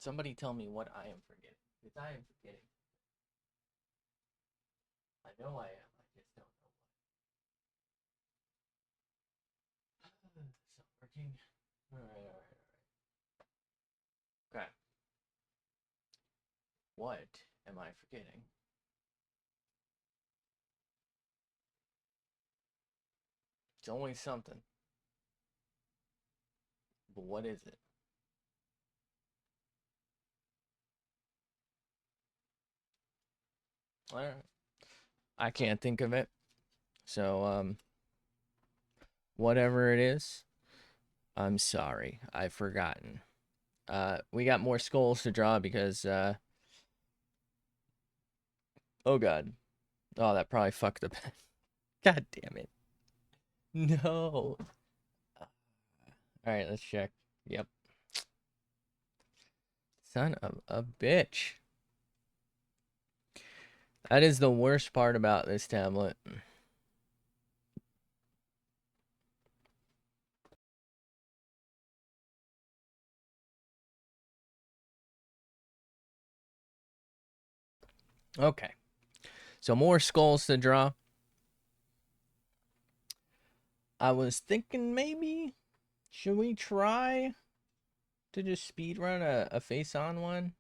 Somebody tell me what I am forgetting. Because I am forgetting. I know I am. I just don't know what. It's not working. Alright. Okay. What am I forgetting? It's always something. But what is it? Alright. I can't think of it. So, whatever it is, I'm sorry. I've forgotten. We got more skulls to draw because, oh god. Oh, that probably fucked up. God damn it. No. Alright, let's check. Yep. Son of a bitch. That is the worst part about this tablet. Okay. So more skulls to draw. I was thinking maybe, should we try to just speed run a face-on one?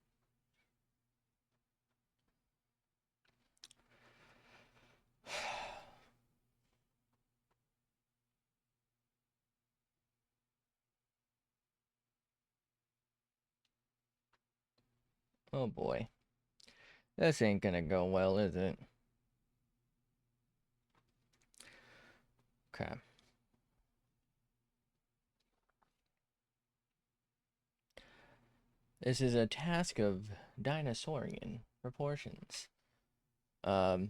Oh boy. This ain't gonna go well, is it? Okay. This is a task of dinosaurian proportions. All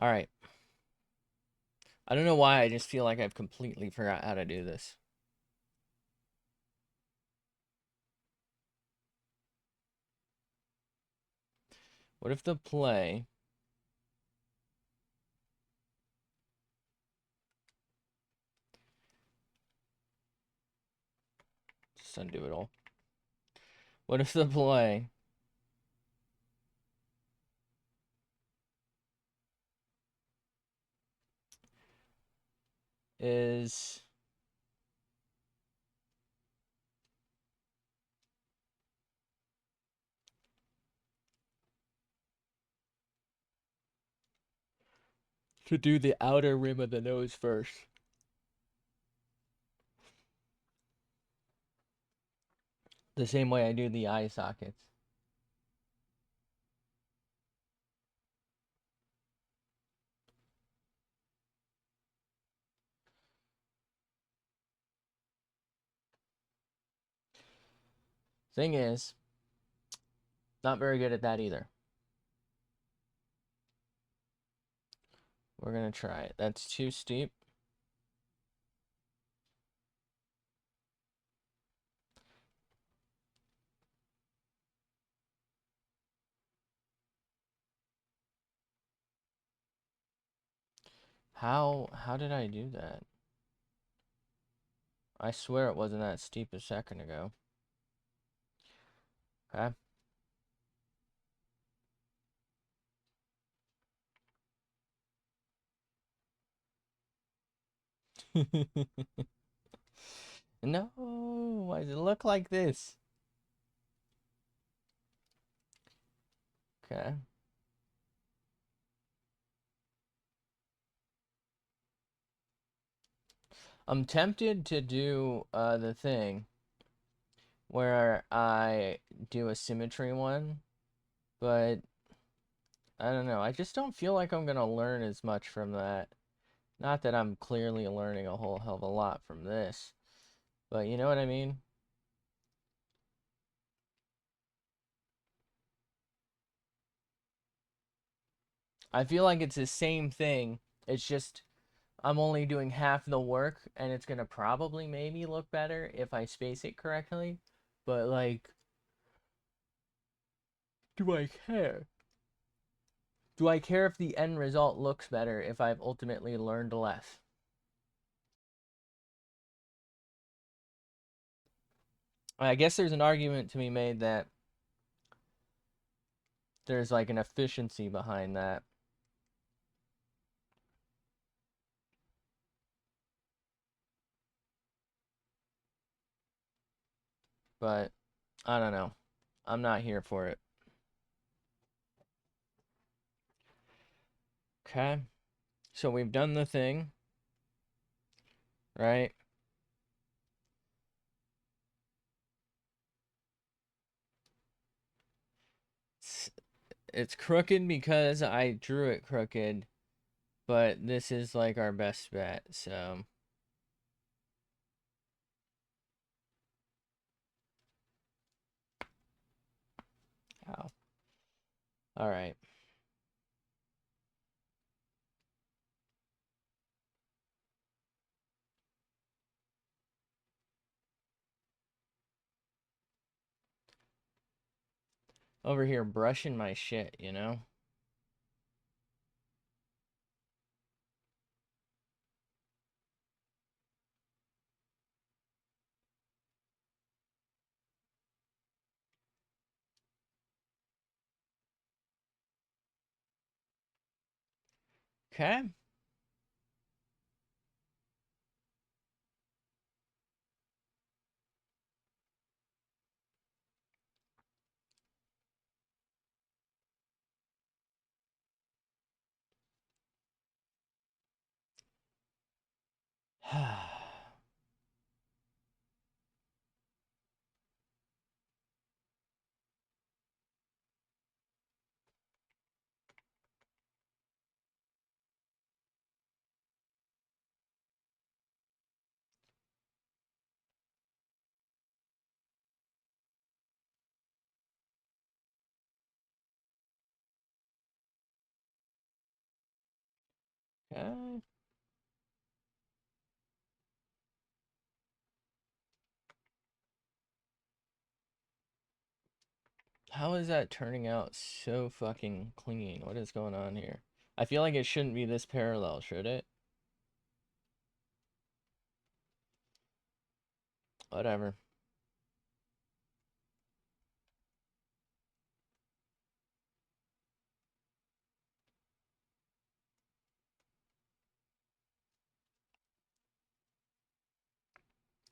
right. I don't know why, I just feel like I've completely forgot how to do this. What if the play just undo it all. What if the play is to do the outer rim of the nose first? The same way I do the eye sockets. Thing is, not very good at that either. We're gonna try it. That's too steep. How did I do that? I swear it wasn't that steep a second ago. Okay. No, why does it look like this? Okay. I'm tempted to do the thing where I do a symmetry one, but I don't know. I just don't feel like I'm gonna learn as much from that. Not that I'm clearly learning a whole hell of a lot from this, but you know what I mean? I feel like it's the same thing. It's just I'm only doing half the work, and it's gonna probably maybe look better if I space it correctly. But like, do I care? Do I care if the end result looks better if I've ultimately learned less? I guess there's an argument to be made that there's like an efficiency behind that. But I don't know. I'm not here for it. Okay. So we've done the thing, right? It's, it's crooked because I drew it crooked, but this is like our best bet, so. Ow. All right. Over here brushing my shit, you know? Okay. Okay. How is that turning out so fucking clean? What is going on here? I feel like it shouldn't be this parallel, should it? Whatever.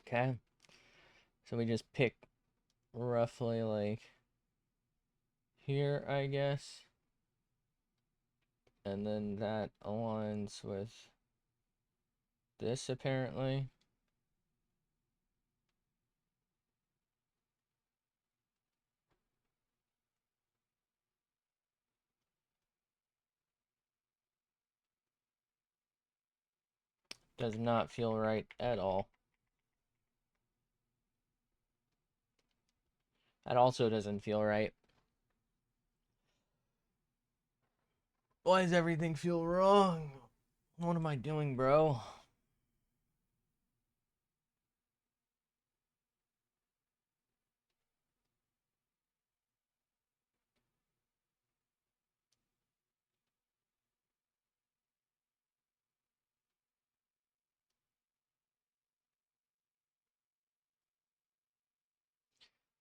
Okay. So we just pick roughly like here, I guess. And then that aligns with this apparently. Does not feel right at all. That also doesn't feel right. Why does everything feel wrong? What am I doing, bro?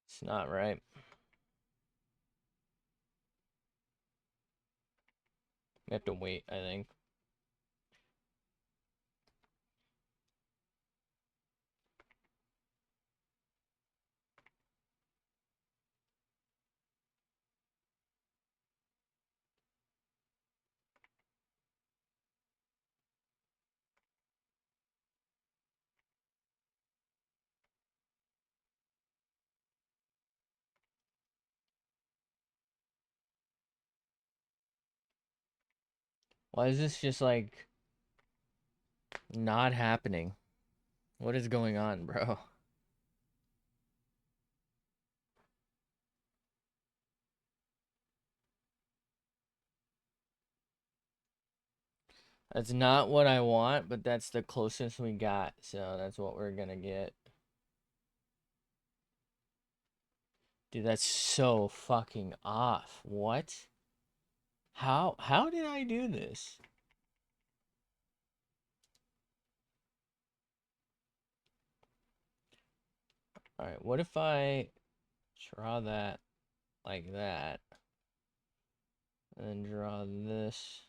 It's not right. We have to wait, I think. Why is this just like not happening? What is going on, bro? That's not what I want, but that's the closest we got, so that's what we're gonna get. Dude, that's so fucking off. What? How did I do this? Alright, what if I draw that like that, and then draw this?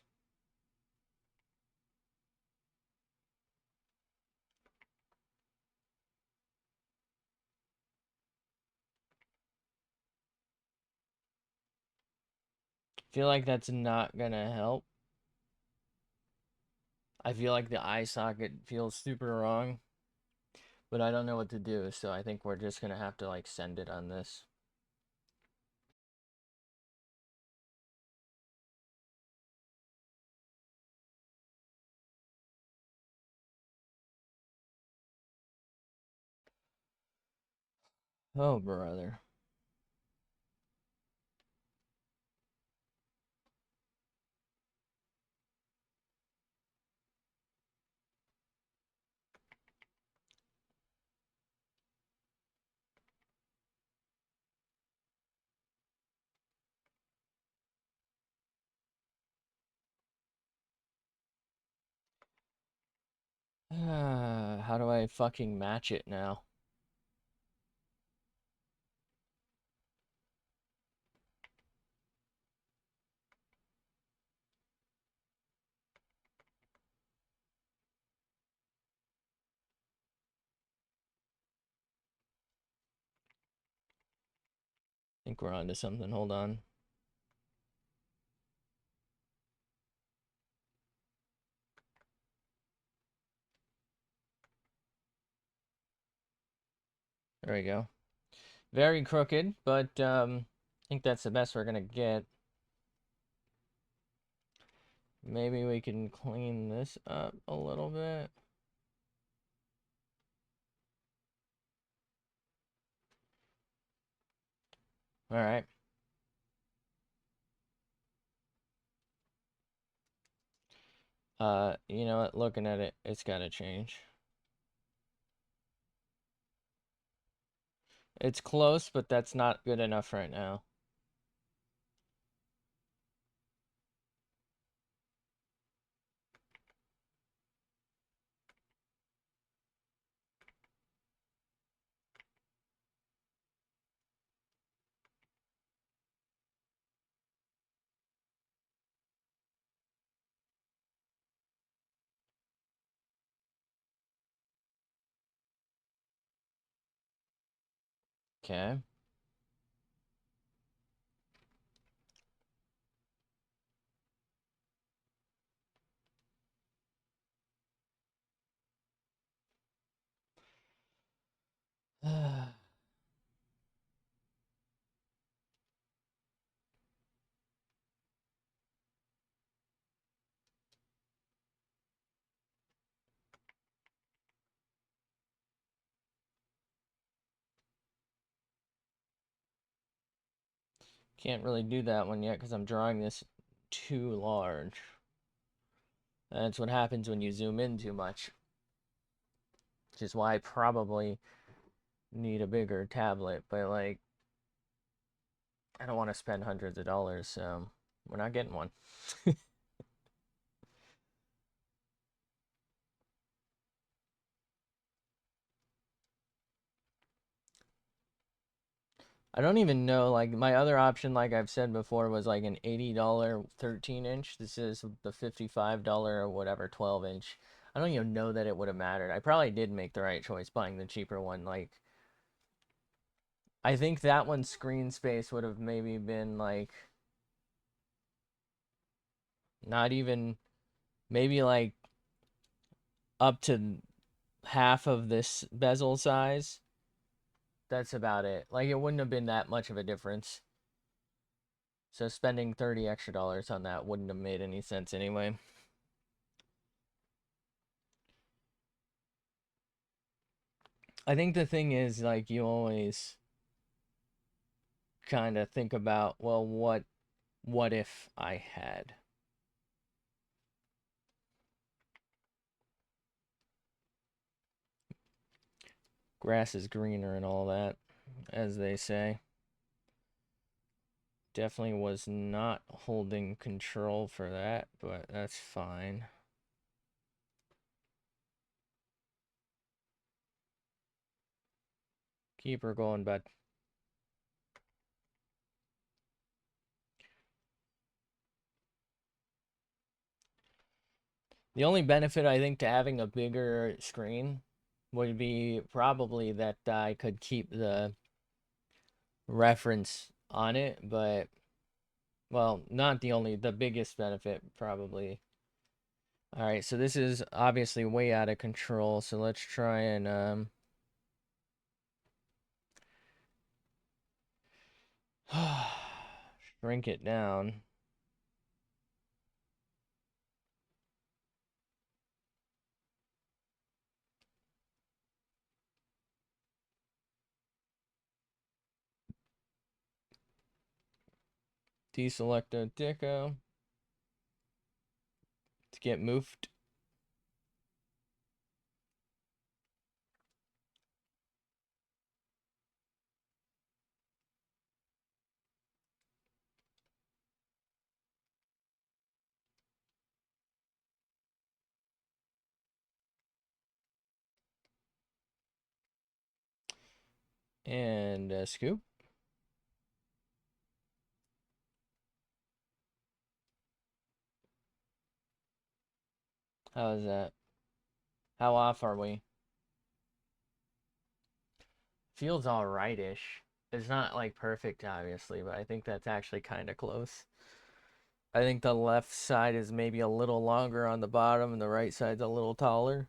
Feel like that's not gonna help. I feel like the eye socket feels super wrong, but I don't know what to do, so I think we're just gonna have to like send it on this. Oh, brother. How do I fucking match it now? I think we're onto something. Hold on. There we go. Very crooked, but I think that's the best we're gonna get. Maybe we can clean this up a little bit. All right. You know what? Looking at it, it's gotta change. It's close, but that's not good enough right now. Okay. Can't really do that one yet because I'm drawing this too large. That's what happens when you zoom in too much. Which is why I probably need a bigger tablet, but like, I don't want to spend hundreds of dollars, so we're not getting one. I don't even know, like, my other option, like I've said before, was like an $80 13-inch. This is the $55 or whatever 12-inch. I don't even know that it would have mattered. I probably did make the right choice buying the cheaper one. Like, I think that one's screen space would have maybe been like, not even, maybe like up to half of this bezel size. That's about it. Like, it wouldn't have been that much of a difference. So spending 30 extra dollars on that wouldn't have made any sense anyway. I think the thing is, like, you always kind of think about, well, what if I had? Grass is greener and all that, as they say. Definitely was not holding control for that, but that's fine. Keep her going, bud. The only benefit I think to having a bigger screen would be probably that I could keep the reference on it, but well, not the biggest benefit probably. All right, so this is obviously way out of control, so let's try and shrink it down. Deselecto Dico to get moved. And scoop. How is that? How off are we? Feels alright-ish. It's not like perfect, obviously, but I think that's actually kind of close. I think the left side is maybe a little longer on the bottom and the right side's a little taller.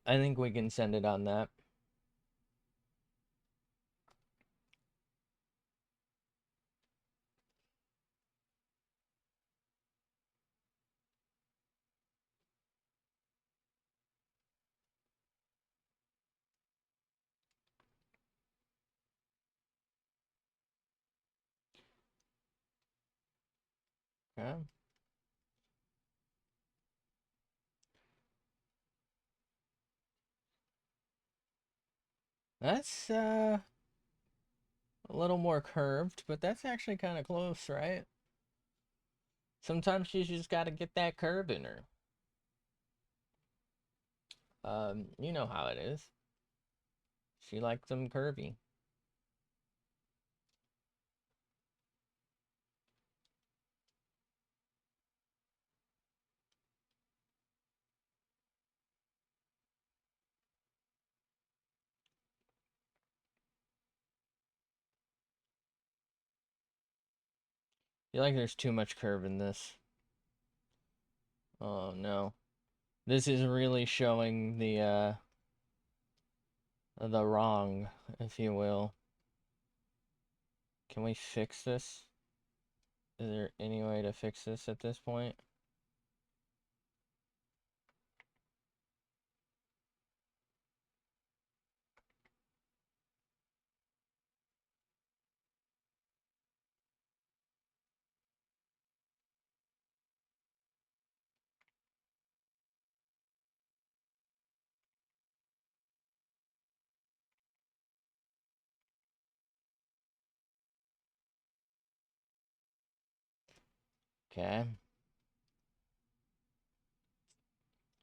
I think we can send it on that. Okay. That's a little more curved, but that's actually kind of close, right? Sometimes she's just got to get that curve in her. You know how it is. She likes them curvy. I feel like there's too much curve in this. Oh no. This is really showing the wrong, if you will. Can we fix this? Is there any way to fix this at this point? Okay.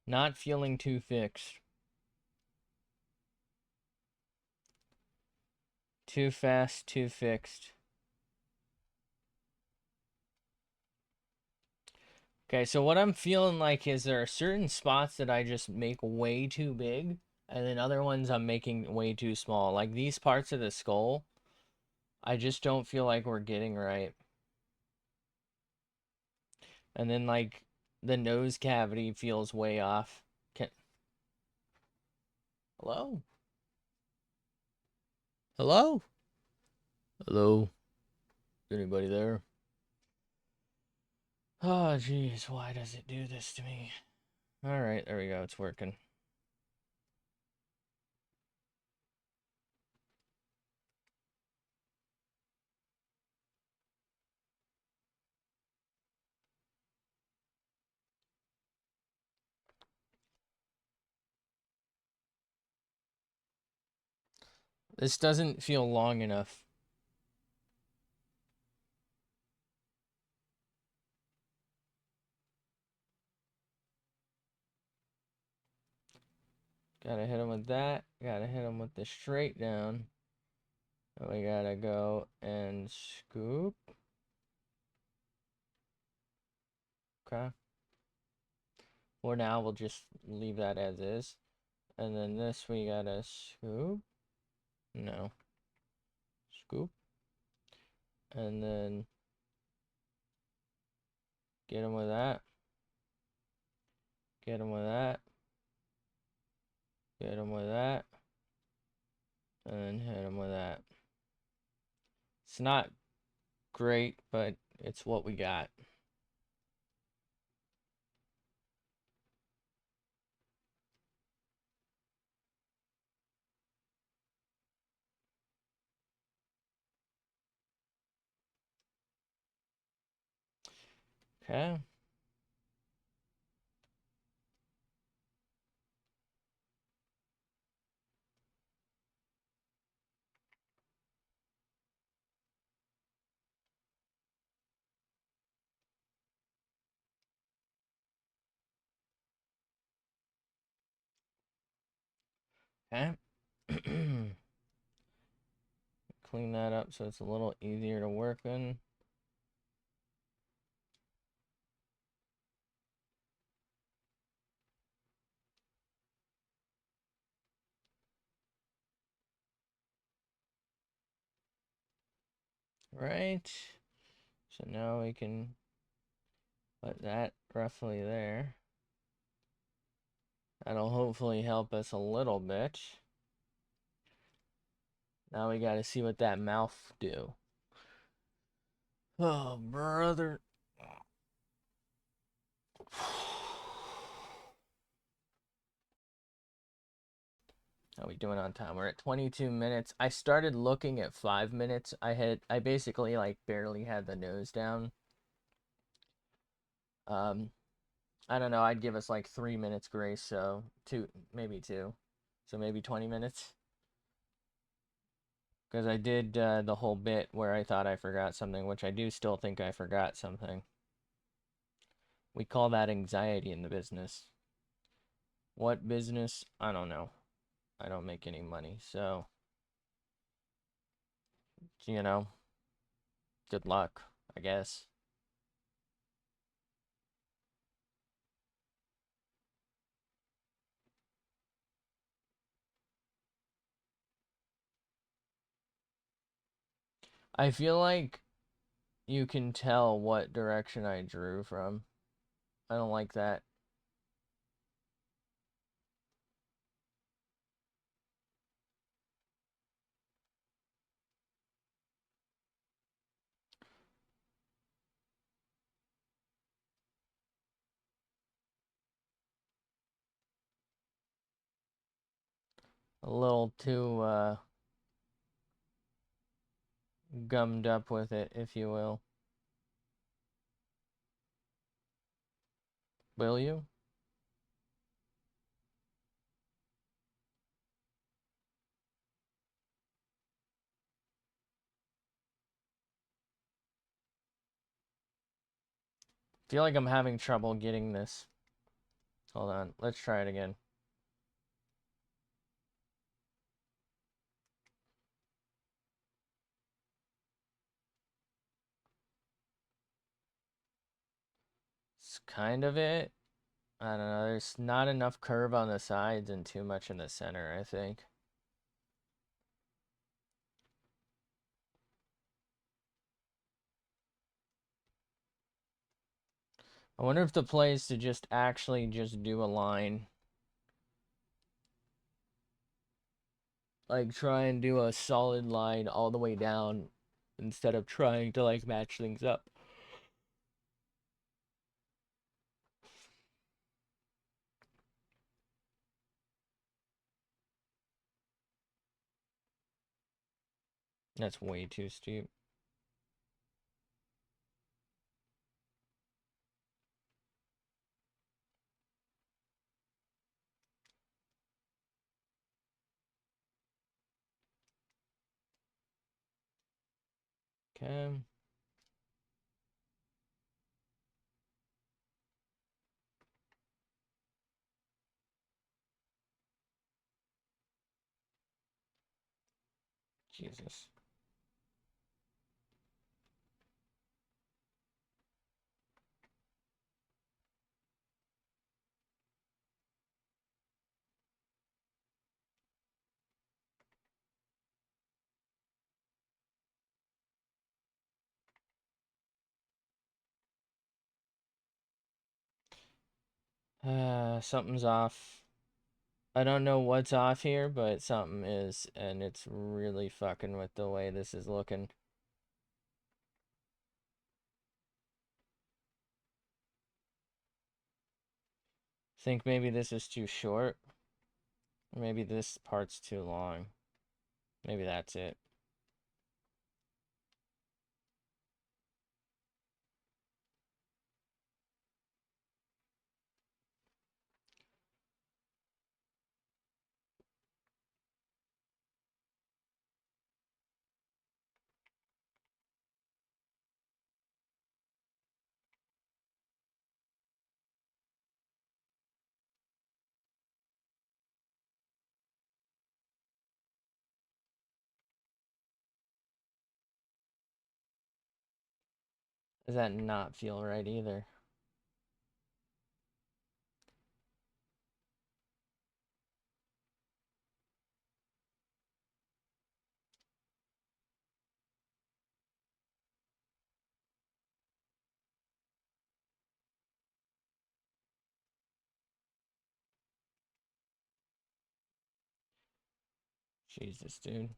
Not feeling too fixed. Too fast, too fixed. Okay, so what I'm feeling like is there are certain spots that I just make way too big, and then other ones I'm making way too small. Like these parts of the skull, I just don't feel like we're getting right. And then like the nose cavity feels way off. Can Hello? Hello? Hello? Anybody there? Oh, jeez, why does it do this to me? Alright, there we go, it's working. This doesn't feel long enough. Gotta hit him with that. Gotta hit him with the straight down. And we gotta go and scoop. Okay. For now, we'll just leave that as is. And then this we gotta scoop. No. Scoop. And then get him with that. Get him with that. Get him with that. And then hit him with that. It's not great, but it's what we got. Okay. Okay. Clean that up so it's a little easier to work in. Right. So now we can put that roughly there. That'll hopefully help us a little bit. Now we gotta see what that mouth do. Oh, brother. How we doing on time? We're at 22 minutes. I started looking at 5 minutes. I basically like barely had the nose down. Um, I don't know. I'd give us like 3 minutes grace, so maybe two, so maybe 20 minutes. Because I did the whole bit where I thought I forgot something, which I do still think I forgot something. We call that anxiety in the business. What business? I don't know. I don't make any money, so, you know, good luck, I guess. I feel like you can tell what direction I drew from. I don't like that. A little too gummed up with it, if you will. Will you? Feel like I'm having trouble getting this. Hold on, let's try it again. It's kind of it. I don't know, there's not enough curve on the sides and too much in the center, I think. I wonder if the play is to just actually just do a line. Like try and do a solid line all the way down instead of trying to like match things up. That's way too steep. Okay. Jesus. Something's off. I don't know what's off here, but something is, and it's really fucking with the way this is looking. Think maybe this is too short. Maybe this part's too long. Maybe that's it. Does that not feel right either? Jesus, dude.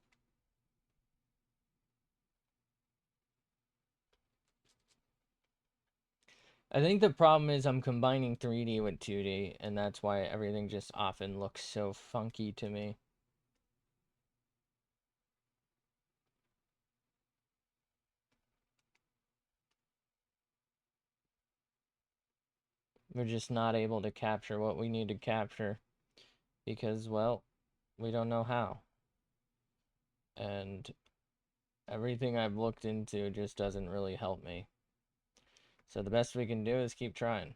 I think the problem is I'm combining 3D with 2D, and that's why everything just often looks so funky to me. We're just not able to capture what we need to capture because, well, we don't know how. And everything I've looked into just doesn't really help me. So the best we can do is keep trying.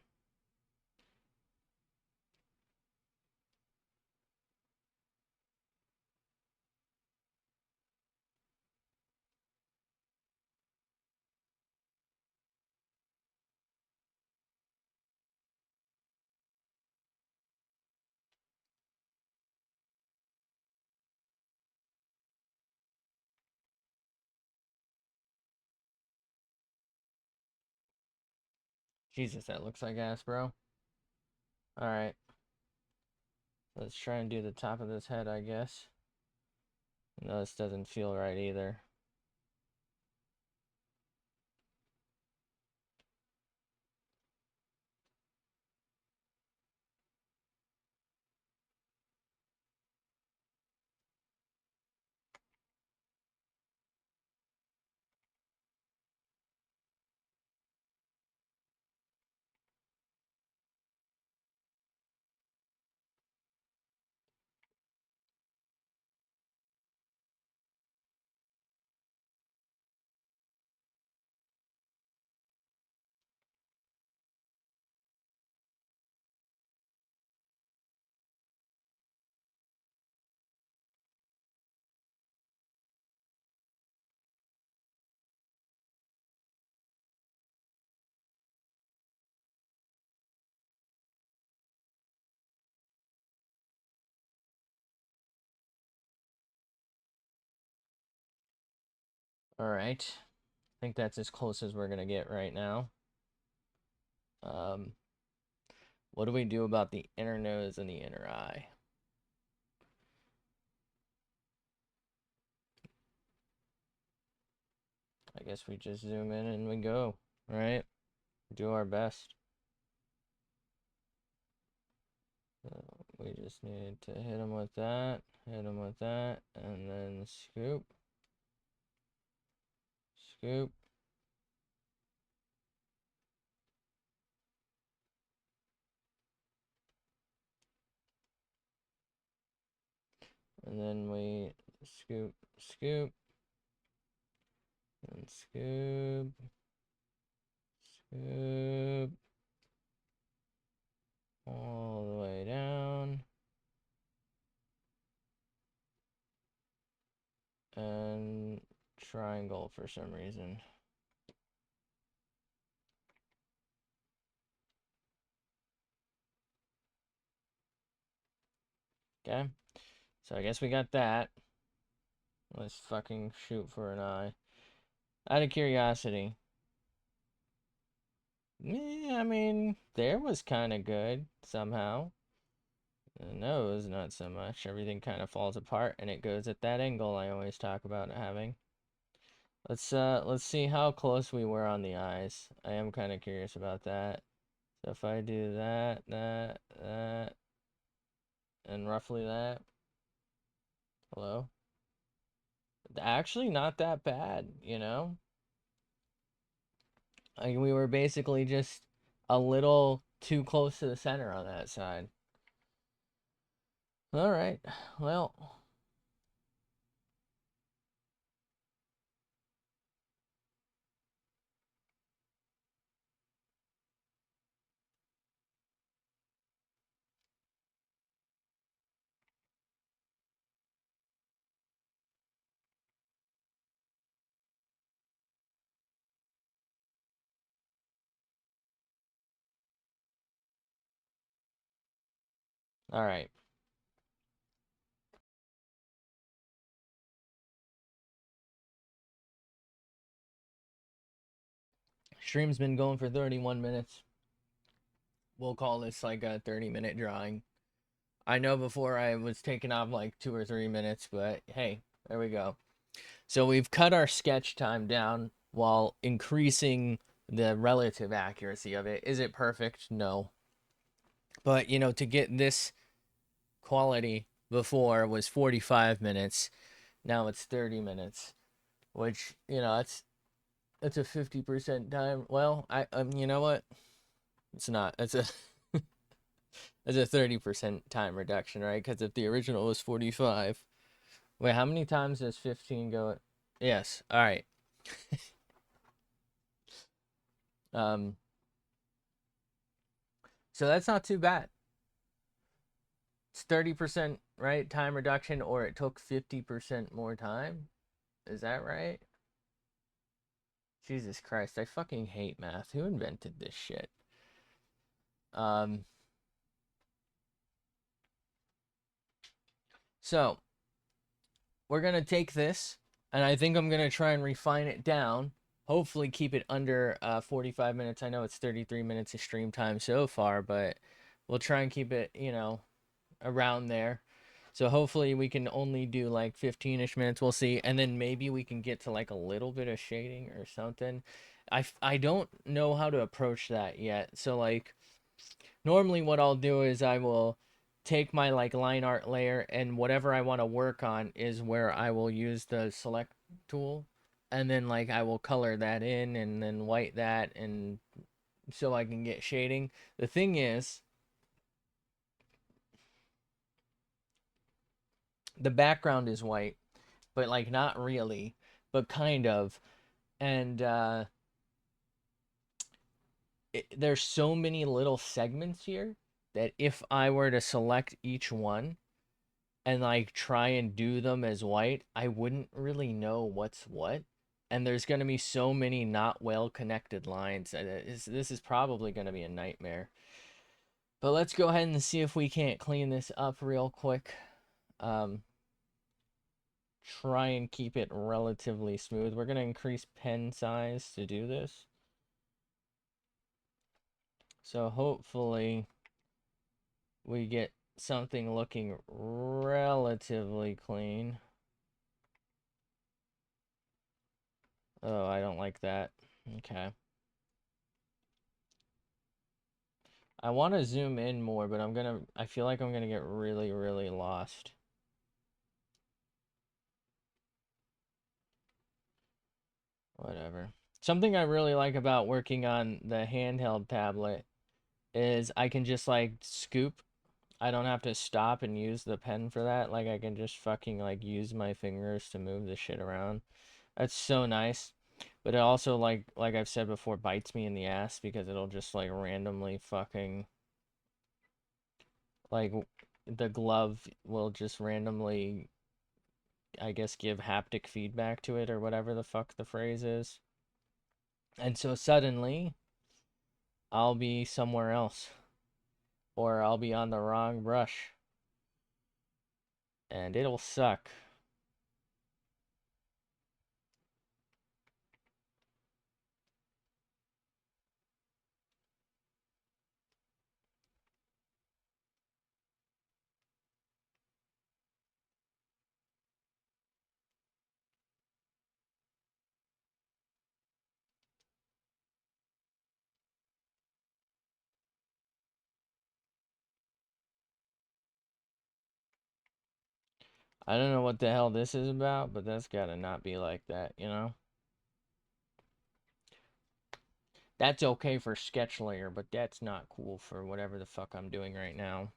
Jesus, that looks like ass, bro. Alright. Let's try and do the top of this head, I guess. No, this doesn't feel right either. Alright. I think that's as close as we're gonna get right now. What do we do about the inner nose and the inner eye? I guess we just zoom in and we go, right? Do our best. We just need to hit him with that, and then scoop, scoop. And then we scoop, scoop, and scoop, scoop, all the way down. And angle for some reason. Okay, so I guess we got that. Let's fucking shoot for an eye. Out of curiosity. Yeah, I mean, there was kind of good somehow. The nose, not so much. Everything kind of falls apart and it goes at that angle I always talk about having. Let's see how close we were on the eyes. I am kind of curious about that. So if I do that, and roughly that. Hello? Actually, not that bad, you know? Like, we were basically just a little too close to the center on that side. All right. Well, all right. Stream's been going for 31 minutes. We'll call this like a 30-minute drawing. I know before I was taking off like 2 or 3 minutes, but hey, there we go. So we've cut our sketch time down while increasing the relative accuracy of it. Is it perfect? No. But, you know, to get this quality before was 45 minutes. Now it's 30 minutes, which, you know, it's a 50% time. Well, you know what? It's not. It's a 30% time reduction, right? Because if the original was 45, wait, how many times does 15 go? Yes. All right. Um, so that's not too bad. It's 30%, right? Time reduction, or it took 50% more time. Is that right? Jesus Christ, I fucking hate math. Who invented this shit? Um, so we're gonna take this, and I think I'm gonna try and refine it down. Hopefully, keep it under 45 minutes. I know it's 33 minutes of stream time so far, but we'll try and keep it, you know, around there. So hopefully we can only do like 15-ish minutes. We'll see, and then maybe we can get to like a little bit of shading or something. I don't know how to approach that yet. So like normally what I'll do is I will take my like line art layer, and whatever I want to work on is where I will use the select tool, and then like I will color that in and then white that, and so I can get shading. The thing is, the background is white, but like not really, but kind of. And there's so many little segments here that if I were to select each one and like try and do them as white, I wouldn't really know what's what. And there's going to be so many not well connected lines. This is probably going to be a nightmare. But let's go ahead and see if we can't clean this up real quick. Um, Try and keep it relatively smooth. We're going to increase pen size to do this. So hopefully we get something looking relatively clean. Oh, I don't like that. Okay. I want to zoom in more, but I feel like I'm gonna get really, really lost. Whatever. Something I really like about working on the handheld tablet is I can just like scoop. I don't have to stop and use the pen for that. Like I can just fucking like use my fingers to move the shit around. That's so nice. But it also like I've said before bites me in the ass because it'll just like randomly fucking like the glove will just randomly I guess, give haptic feedback to it or whatever the fuck the phrase is. And so suddenly, I'll be somewhere else. Or I'll be on the wrong brush. And it'll suck. I don't know what the hell this is about, but that's gotta not be like that, you know? That's okay for sketch layer, but that's not cool for whatever the fuck I'm doing right now.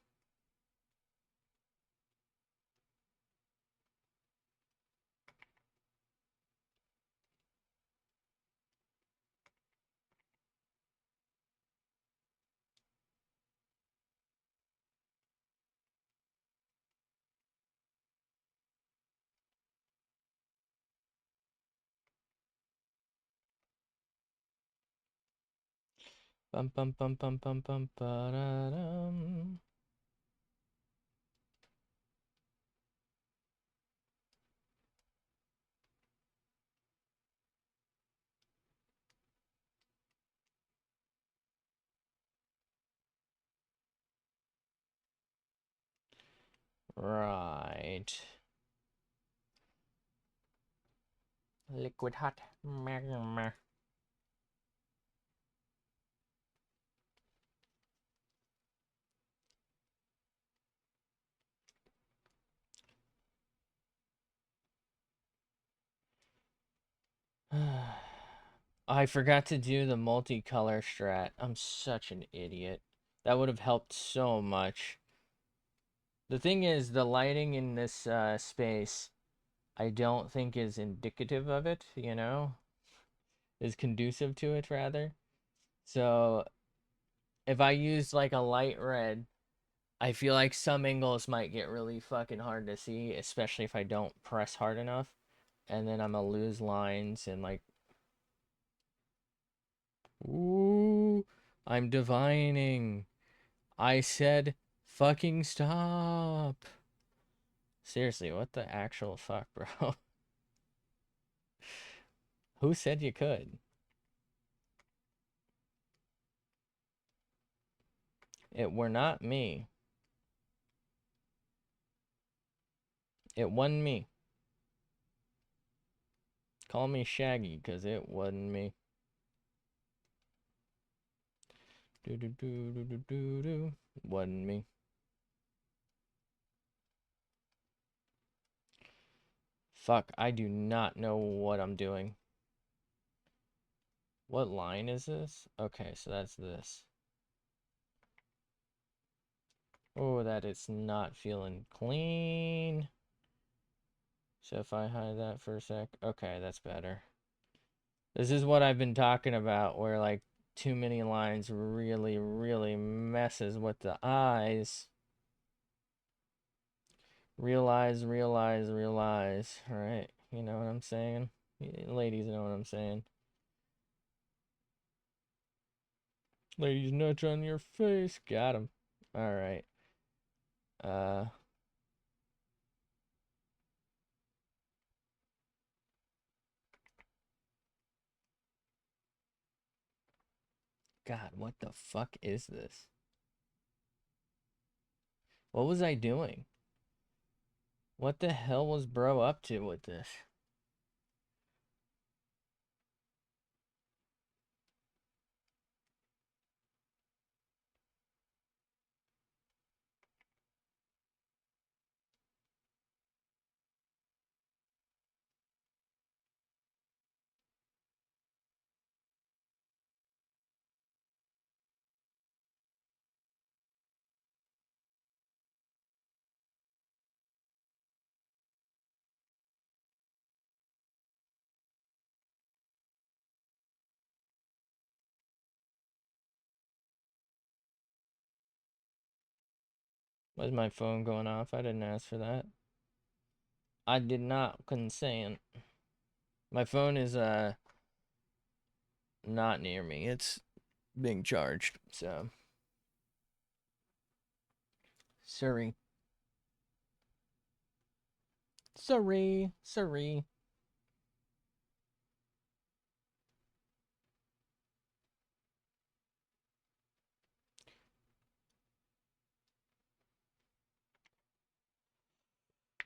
Bum bum bum bum bum bum ba da dum. Right. Liquid hot magma. I forgot to do the multicolor strat. I'm such an idiot. That would have helped so much. The thing is, the lighting in this space, I don't think is indicative of it, you know? Is conducive to it, rather. So, if I use like a light red, I feel like some angles might get really fucking hard to see, especially if I don't press hard enough. And then I'm gonna lose lines and like, ooh, I'm divining. I said fucking stop. Seriously, what the actual fuck, bro? Who said you could? It were not me. It wasn't me. Call me Shaggy, cause it wasn't me. Do do do do do do do. Wasn't me. Fuck, I do not know what I'm doing. What line is this? Okay, so that's this. Oh, that is not feeling clean. So if I hide that for a sec, okay, that's better. This is what I've been talking about, where like too many lines really, really messes with the eyes. Realize, realize, realize. All right, you know what I'm saying? Ladies know what I'm saying. Ladies, nudge on your face. Got him. All right. Uh, God, what the fuck is this? What was I doing? What the hell was bro up to with this? Was my phone going off? I didn't ask for that. I did not consent. My phone is not near me. It's being charged. So sorry. Sorry.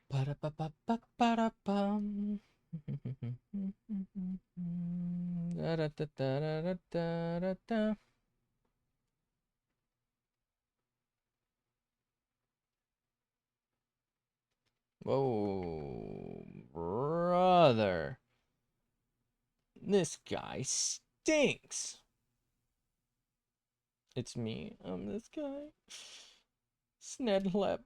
Ba-da-ba-ba-ba-ba-da-bum. Da-da-da-da-da-da-da-da. Whoa, brother. This guy stinks. It's me. I'm this guy. Snedlep.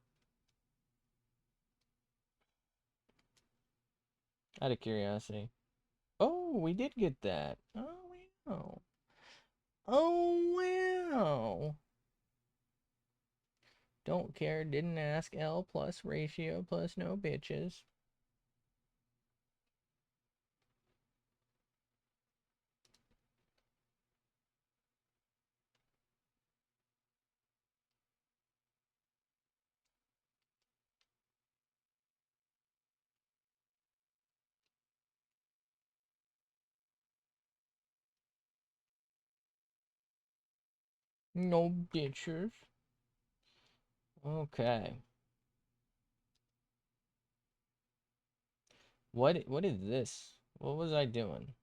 Out of curiosity. Oh, we did get that. Oh, wow. Oh, wow. Don't care, didn't ask. L plus ratio plus no bitches. No bitches. Okay. What is this? What was I doing?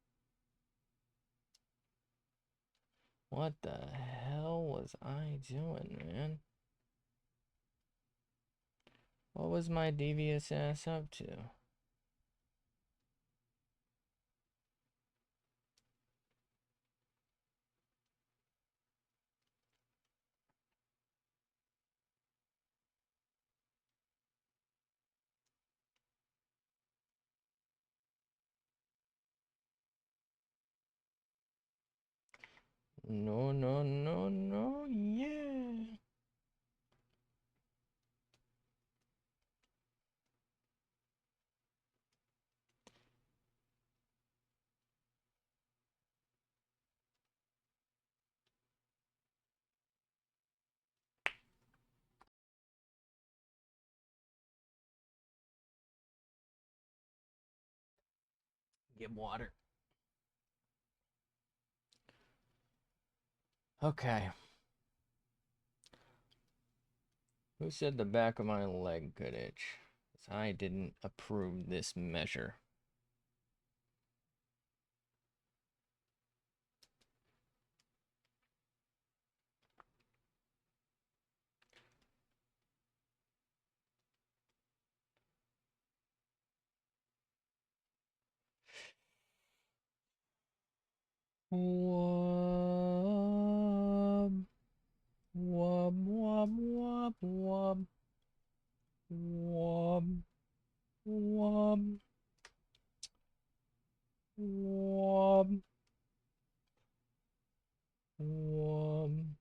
What the hell was I doing, man? What was my devious ass up to? No, yeah. Get water. Okay. Who said the back of my leg could itch? 'Cause I didn't approve this measure. Wub, wub. Wub, wub, wub, wub,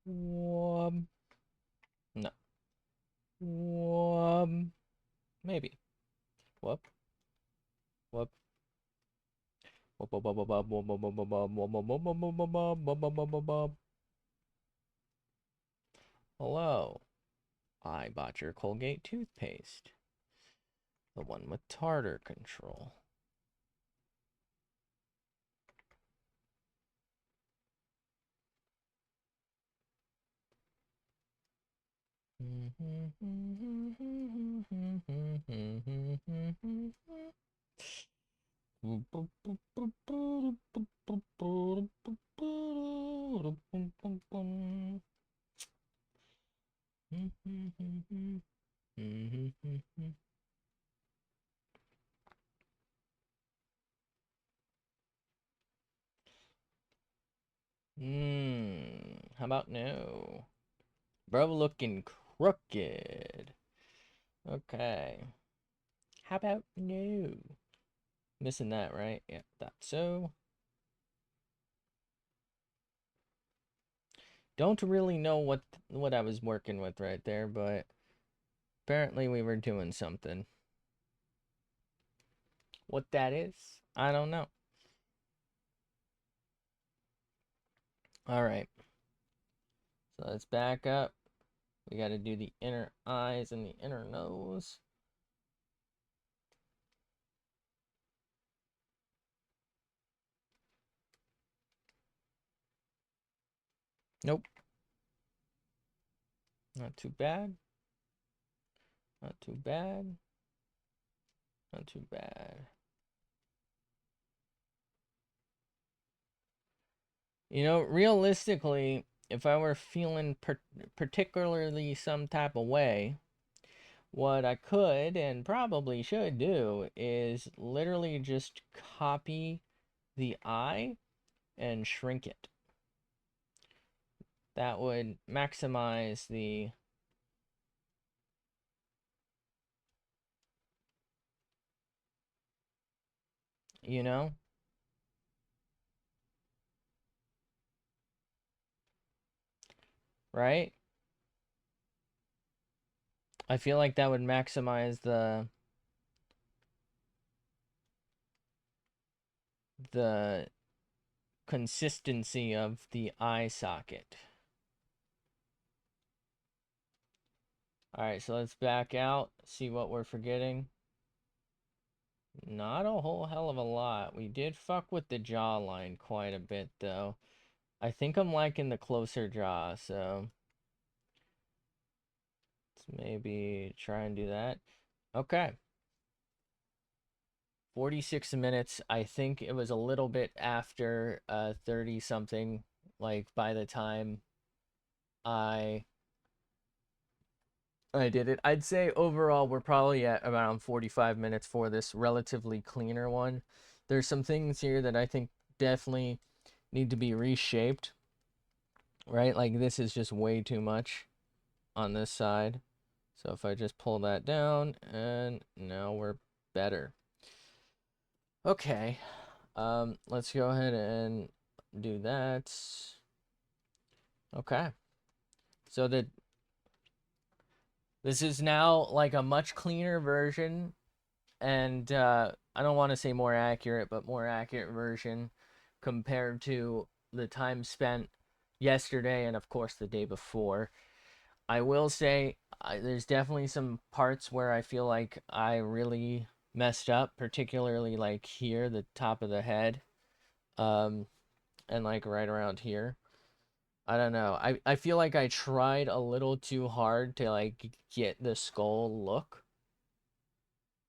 wub. No. Wub. Maybe. Wub, wub. Hello. I bought your Colgate toothpaste. The one with tartar control. How about no? Bro looking crooked. Okay. How about no? Missing that, right? Yeah, thought so. Don't really know what I was working with right there, but apparently we were doing something. What that is, I don't know. All right. So let's back up. We got to do the inner eyes and the inner nose. Nope. Not too bad. Not too bad. Not too bad. You know, realistically, if I were feeling particularly some type of way, what I could and probably should do is literally just copy the eye and shrink it. That would maximize the, you know, right? I feel like that would maximize the consistency of the eye socket. All right, so let's back out, see what we're forgetting. Not a whole hell of a lot. We did fuck with the jawline quite a bit, though. I think I'm liking the closer jaw, so let's maybe try and do that. Okay. 46 minutes. I think it was a little bit after 30 something, like by the time I I did it. I'd say overall we're probably at around 45 minutes for this relatively cleaner one. There's some things here that I think definitely need to be reshaped, right? Like this is just way too much on this side. So if I just pull that down, and now we're better. Okay. Let's go ahead and do that. Okay. So that this is now like a much cleaner version, and I don't want to say more accurate, but more accurate version compared to the time spent yesterday and of course the day before. I will say there's definitely some parts where I feel like I really messed up, particularly like here, the top of the head, um, and like right around here. I don't know. I feel like I tried a little too hard to like get the skull look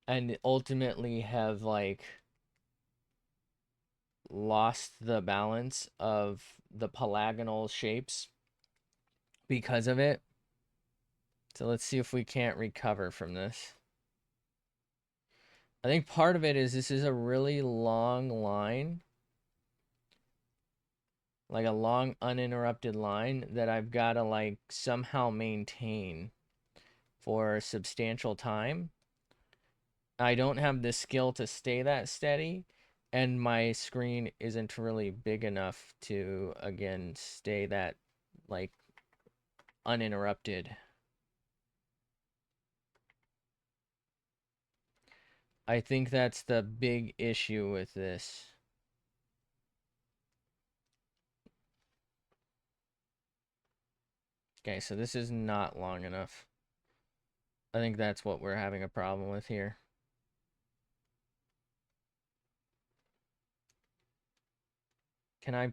and ultimately have like lost the balance of the polygonal shapes because of it. So let's see if we can't recover from this. I think part of it is this is a really long line, like a long uninterrupted line that I've got to like somehow maintain for substantial time. I don't have the skill to stay that steady, and my screen isn't really big enough to again stay that like uninterrupted. I think that's the big issue with this. Okay, so this is not long enough. I think that's what we're having a problem with here. Can I...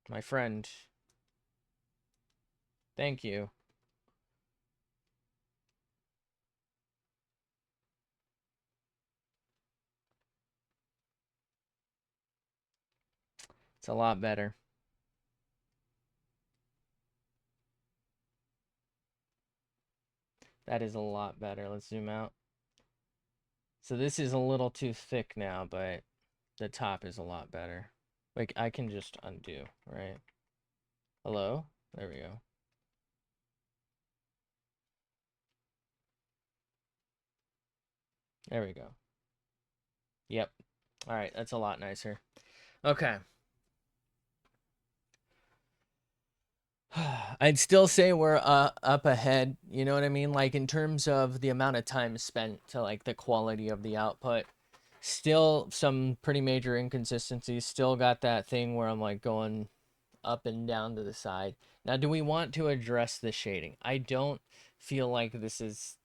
My friend. Thank you. It's a lot better. That is a lot better. Let's zoom out. So this is a little too thick now, but the top is a lot better. Like, I can just undo, right? Hello? There we go. There we go. Yep. All right, that's a lot nicer. Okay. I'd still say we're up ahead, you know what I mean? Like in terms of the amount of time spent to like the quality of the output. Still some pretty major inconsistencies. Still got that thing where I'm like going up and down to the side. Now, do we want to address the shading? I don't feel like this is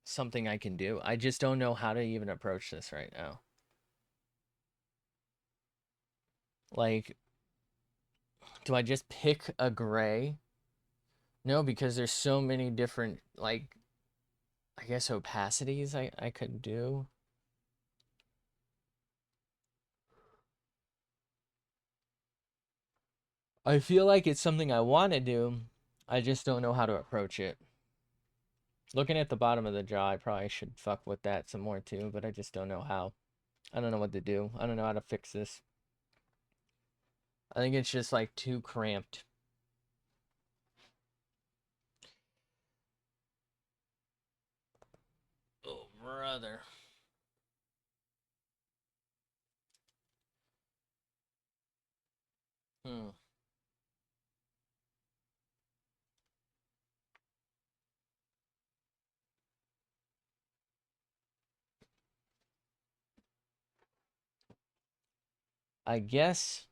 something I can do. I just don't know how to even approach this right now. Like, do I just pick a gray? No, because there's so many different, like, I guess opacities I could do. I feel like it's something I want to do. I just don't know how to approach it. Looking at the bottom of the jaw, I probably should fuck with that some more too, but I just don't know how. I don't know what to do. I don't know how to fix this. I think it's just like too cramped. Oh, brother. Hmm. I guess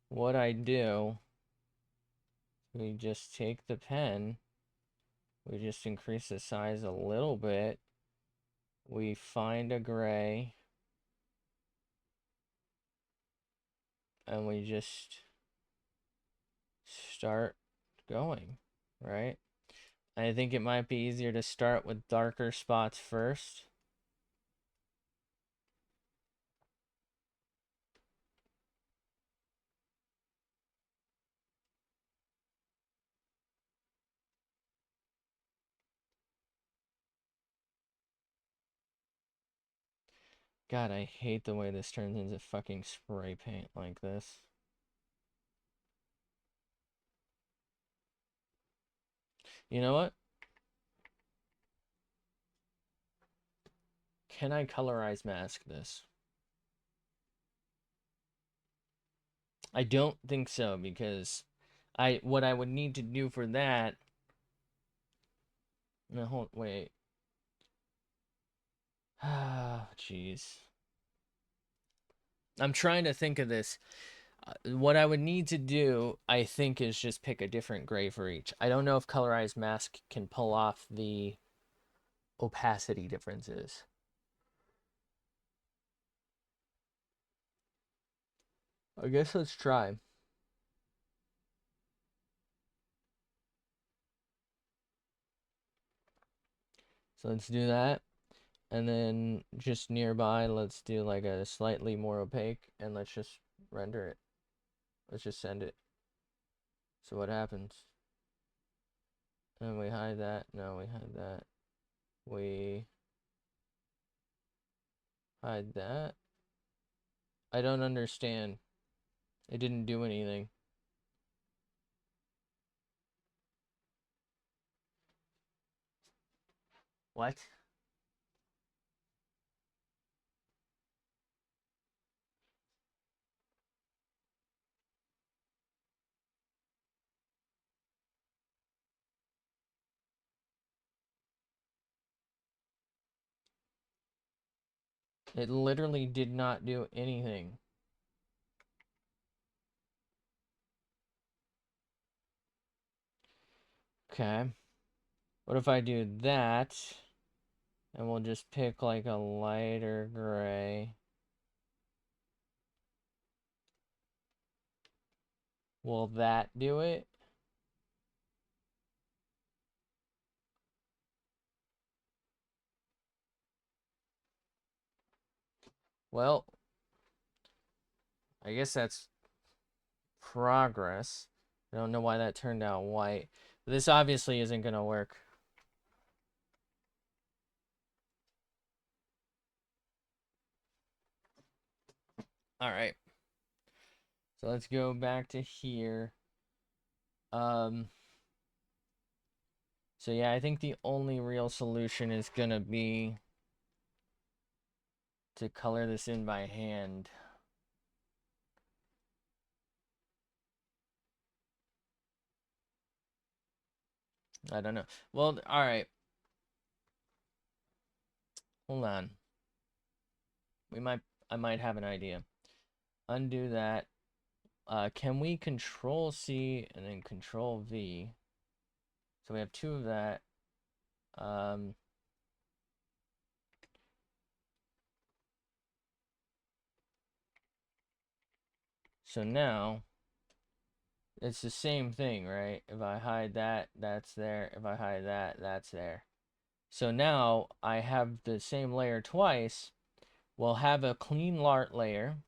what I do, we just take the pen, we just increase the size a little bit, we find a gray, and we just start going, right? I think it might be easier to start with darker spots first. God, I hate the way this turns into fucking spray paint like this. You know what? Can I colorize mask this? I don't think so because what I would need to do for that. No, hold, wait. Ah, jeez. I'm trying to think of this. What I would need to do, I think, is just pick a different gray for each. I don't know if colorized mask can pull off the opacity differences. I guess let's try. So let's do that. And then just nearby, let's do like a slightly more opaque and let's just render it. Let's just send it. So what happens? And we hide that. No, we hide that. We hide that. I don't understand. It didn't do anything. What? It literally did not do anything. Okay. What if I do that? And we'll just pick like a lighter gray. Will that do it? Well, I guess that's progress. I don't know why that turned out white. But this obviously isn't going to work. All right. So let's go back to here. Um, so yeah, I think the only real solution is going to be to color this in by hand. I don't know. Well, all right. Hold on. I might have an idea. Undo that. Can we Control C and then Control V? So we have two of that. Um, so now it's the same thing, right? If I hide that, that's there. If I hide that, that's there. So now I have the same layer twice. We'll have a clean LART layer.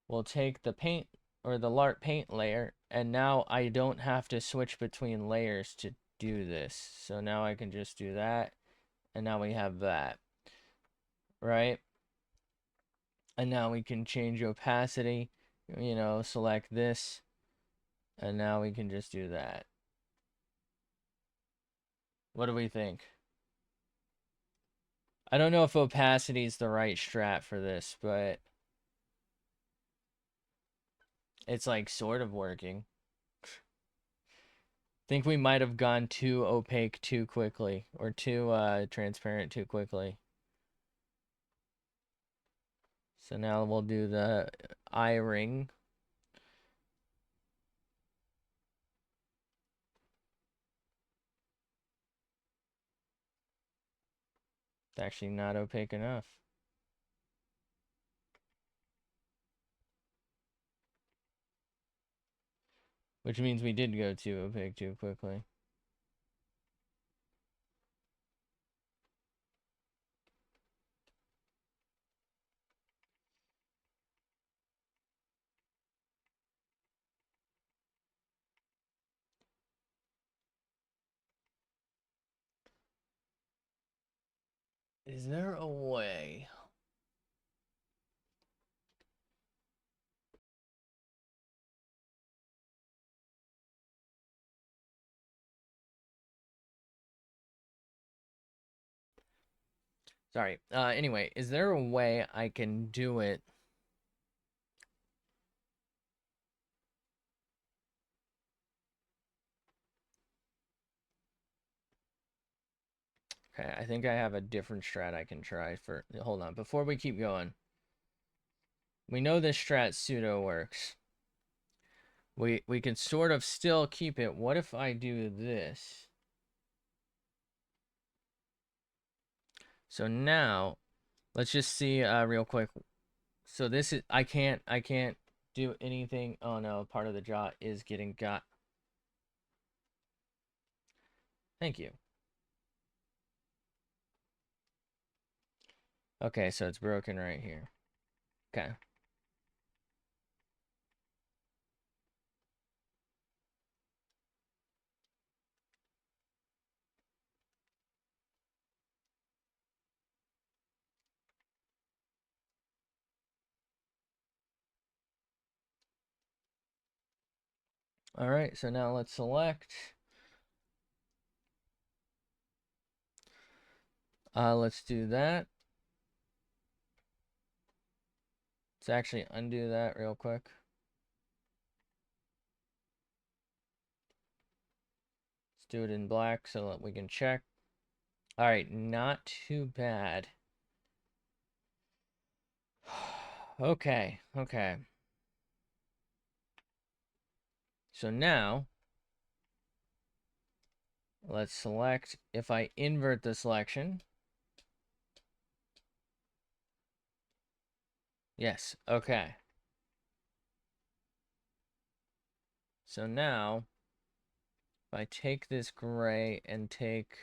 We'll take the paint or the LART paint layer, and now I don't have to switch between layers to do this. So now I can just do that, and now we have that, right? And now we can change opacity, you know, select this, and now we can just do that. What do we think? I don't know if opacity is the right strat for this, but it's like sort of working. Think we might have gone too opaque too quickly, or too transparent too quickly. So now we'll do the eye ring. It's actually not opaque enough. Which means we did go too opaque too quickly. Is there a way? Sorry. Anyway, is there a way I can do it? Okay, I think I have a different strat I can try for. Hold on. Before we keep going, we know this strat pseudo works. We can sort of still keep it. What if I do this? So now, let's just see real quick. So this is I can't do anything. Oh no, part of the jaw is getting got. Thank you. Okay, so it's broken right here. Okay. All right, so now let's select. Let's do that. Let's actually undo that real quick. Let's do it in black so that we can check. All right, not too bad. Okay, okay. So now, let's select. If I invert the selection. Yes, okay. So now, if I take this gray and take...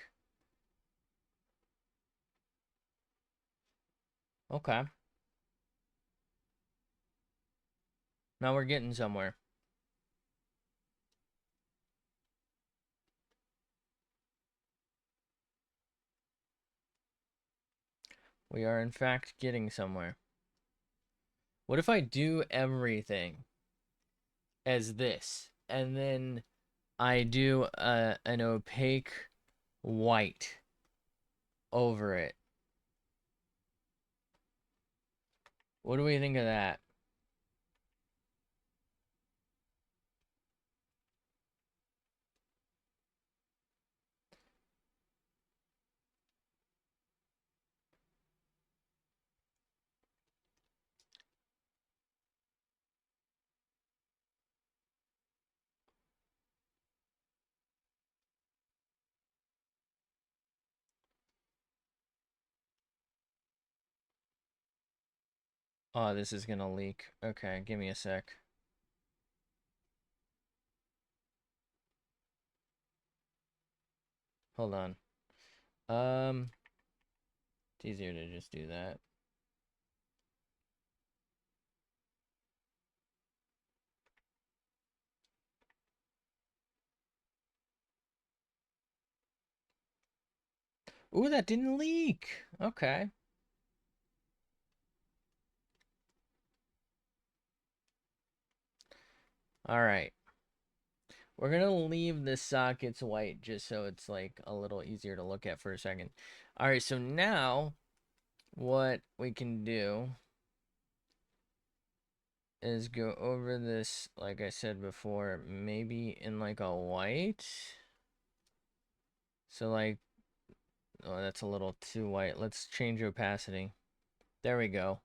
Okay. Now we're getting somewhere. We are in fact getting somewhere. What if I do everything as this, and then I do an opaque white over it? What do we think of that? Oh, this is gonna leak. Okay, give me a sec. Hold on. It's easier to just do that. Ooh, that didn't leak. Okay. All right. We're gonna leave the sockets white just so it's like a little easier to look at for a second. All right, so now what we can do is go over this, like I said before, maybe in like a white. So like, oh, that's a little too white. Let's change opacity. There we go.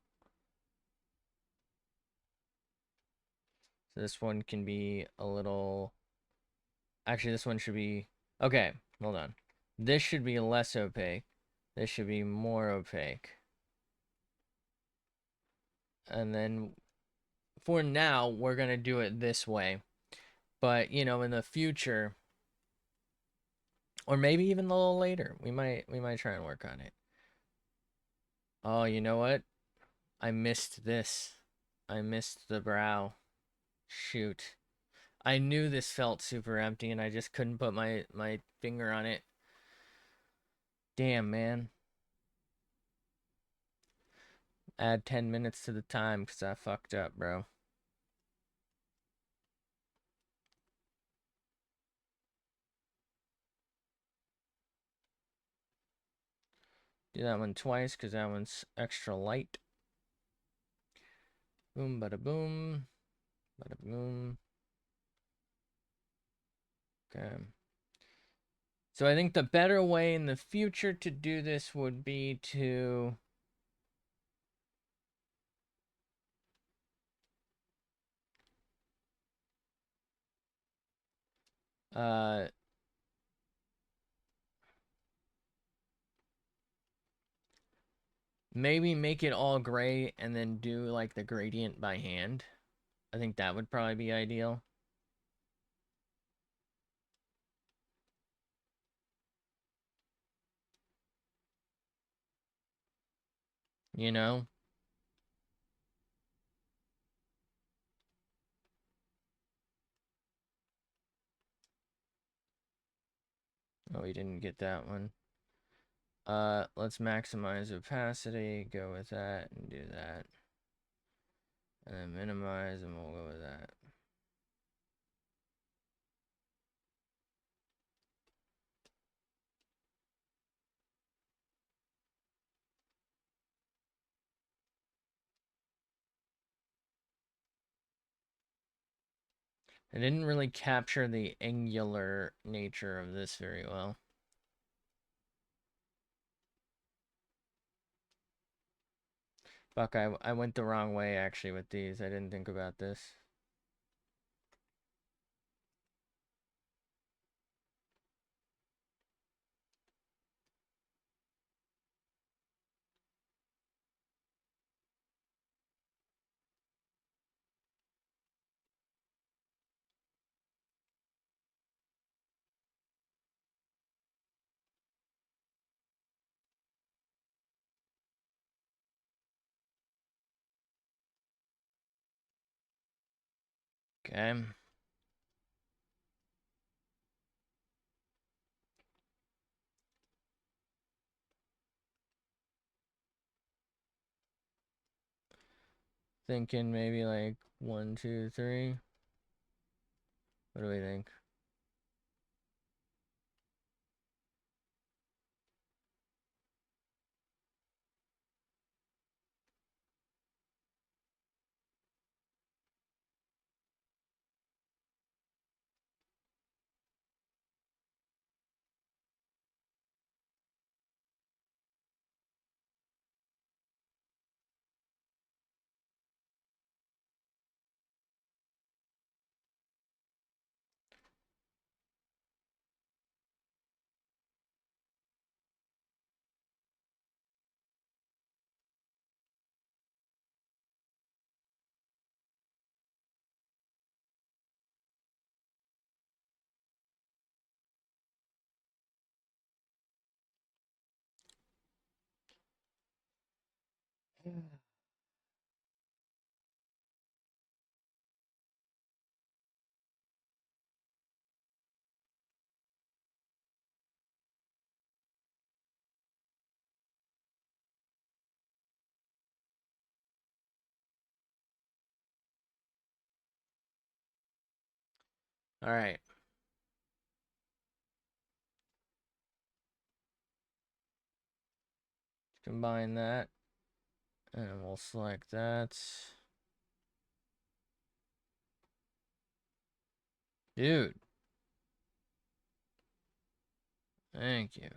So this one can be a little, actually this one should be, okay, hold on. This should be less opaque. This should be more opaque. And then for now, we're gonna do it this way. But you know, in the future, or maybe even a little later, we might try and work on it. Oh, you know what? I missed this. I missed the brow. Shoot. I knew this felt super empty and I just couldn't put my finger on it. Damn, man. Add 10 minutes to the time because I fucked up, bro. Do that one twice because that one's extra light. Boom, bada boom. Bada boom. Okay. So I think the better way in the future to do this would be to uh maybe make it all gray and then do like the gradient by hand. I think that would probably be ideal. You know? Oh, we didn't get that one. Let's maximize opacity, go with that and do that. And then minimize and we'll go with that. I didn't really capture the angular nature of this very well. Fuck, I went the wrong way actually with these. I didn't think about this. Okay. Thinking maybe like 1, 2, 3. What do we think? All right. Combine that. And we'll select that. Dude. Thank you.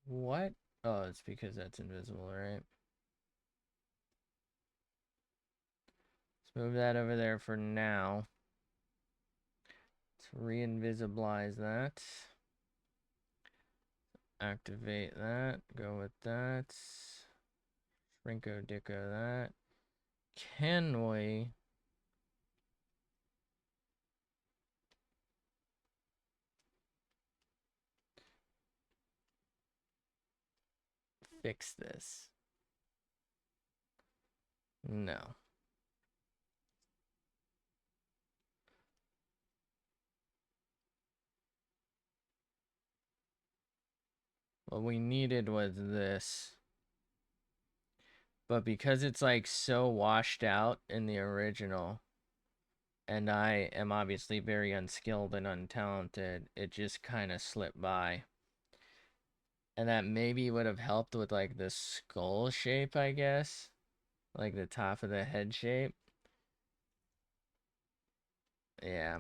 What? Oh, it's because that's invisible, right? Let's move that over there for now. Let's re-invisibilize that. Activate that. Go with that. Shrinko dicko that. Can we fix this? No. What we needed was this. But because it's like so washed out in the original, and I am obviously very unskilled and untalented, it just kind of slipped by. And that maybe would have helped with like the skull shape, I guess. Like the top of the head shape. Yeah.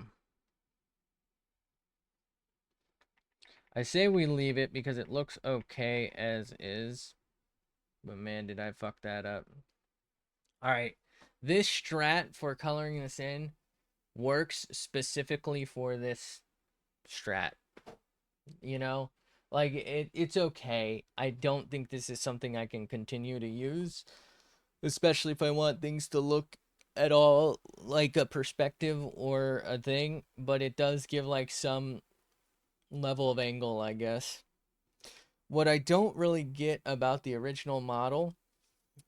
I say we leave it because it looks okay as is. But man, did I fuck that up. Alright. This strat for coloring this in works specifically for this strat. You know? Like, it's okay. I don't think this is something I can continue to use. Especially if I want things to look at all like a perspective or a thing. But it does give, like, some level of angle, I guess. What I don't really get about the original model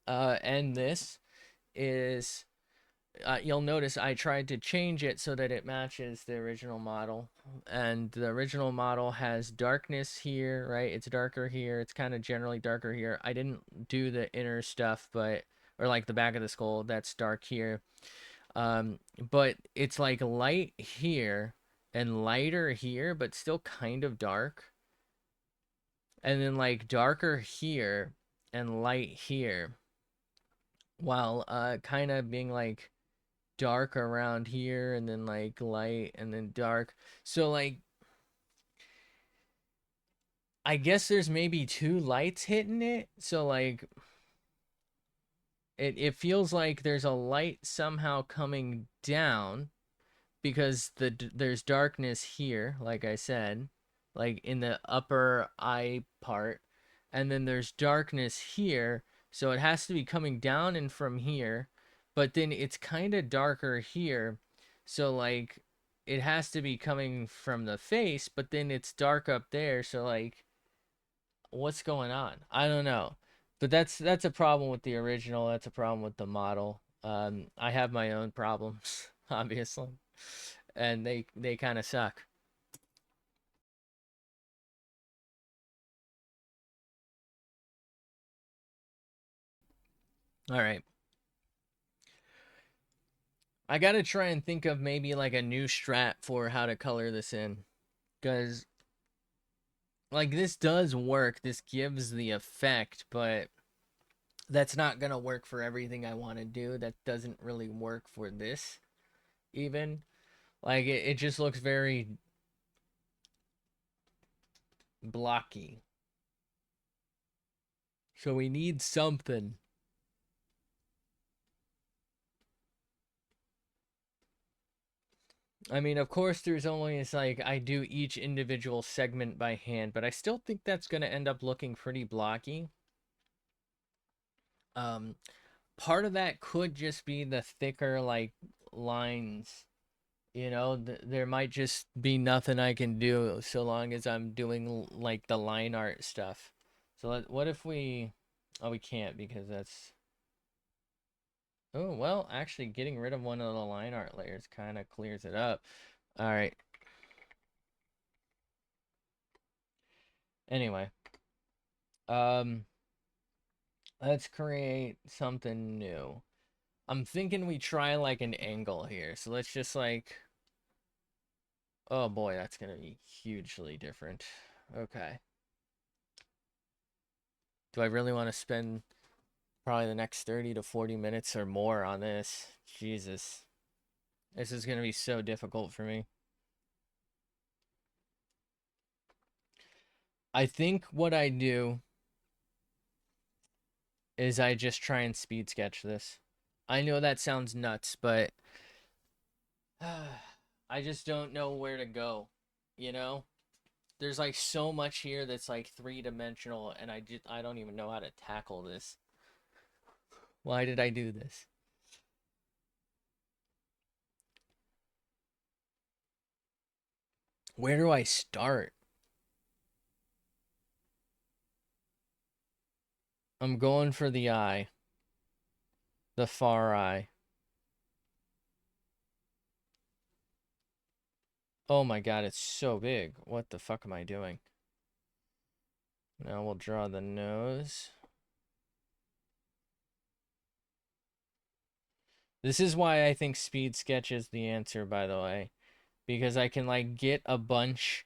and this is you'll notice I tried to change it so that it matches the original model. And the original model has darkness here, right? It's darker here. It's kind of generally darker here. I didn't do the inner stuff, but, or like the back of the skull, that's dark here. But it's like light here and lighter here, but still kind of dark. And then like darker here and light here. While kind of being like dark around here and then like light and then dark. So like I guess there's maybe two lights hitting it. So like it feels like there's a light somehow coming down because there's darkness here, like I said, like in the upper eye part, and then there's darkness here, so it has to be coming down and from here, but then it's kind of darker here, so like it has to be coming from the face, but then it's dark up there, so like what's going on? I don't know. But that's a problem with the original. That's a problem with the model. I have my own problems, obviously, and they kind of suck. All right, I gotta try and think of maybe like a new strat for how to color this in, because like this does work. This gives the effect, but that's not gonna work for everything I want to do. That doesn't really work for this even. Like it just looks very blocky. So we need something. I mean, of course, there's only, it's like I do each individual segment by hand, but I still think that's going to end up looking pretty blocky. Um, Part of that could just be the thicker, like, lines. You know, there might just be nothing I can do so long as I'm doing, like, the line art stuff. So what if we, Oh, we can't because that's... Oh, well, actually getting rid of one of the line art layers kind of clears it up. All right. Anyway, um, let's create something new. I'm thinking we try like an angle here. So let's just like, oh boy, that's gonna be hugely different. Okay. Do I really want to spend probably the next 30 to 40 minutes or more on this? Jesus. This is gonna be so difficult for me. I think what I do is I just try and speed sketch this. I know that sounds nuts, but I just don't know where to go, you know? There's like so much here that's like three-dimensional and I don't even know how to tackle this. Why did I do this? Where do I start? I'm going for the eye. The far eye. Oh my god, it's so big. What the fuck am I doing? Now we'll draw the nose. This is why I think speed sketch is the answer, by the way. Because I can like get a bunch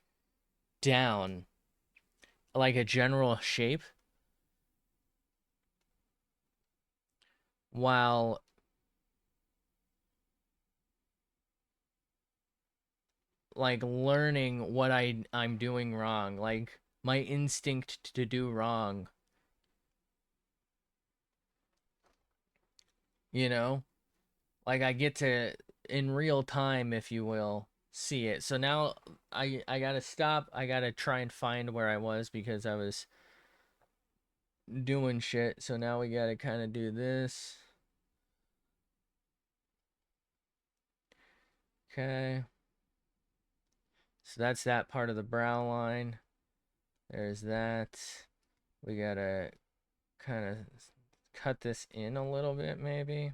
down, like a general shape, while like learning what I'm doing wrong, like my instinct to do wrong, you know? Like I get to in real time, if you will, see it. So now I got to stop. I got to try and find where I was because I was doing shit. So now we got to kind of do this. Okay. So that's that part of the brow line. There's that. We got to kind of cut this in a little bit maybe.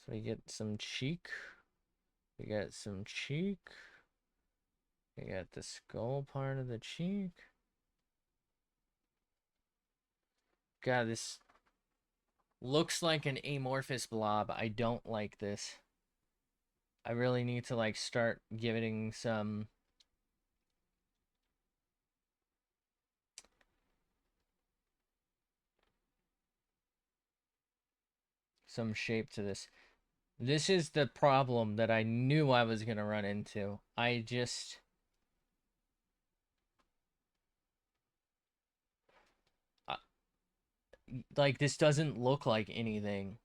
So we get some cheek. We got some cheek. We got the skull part of the cheek. God, this looks like an amorphous blob. I don't like this. I really need to like start giving some shape to this. This is the problem that I knew I was going to run into. I just uh, like this doesn't look like anything.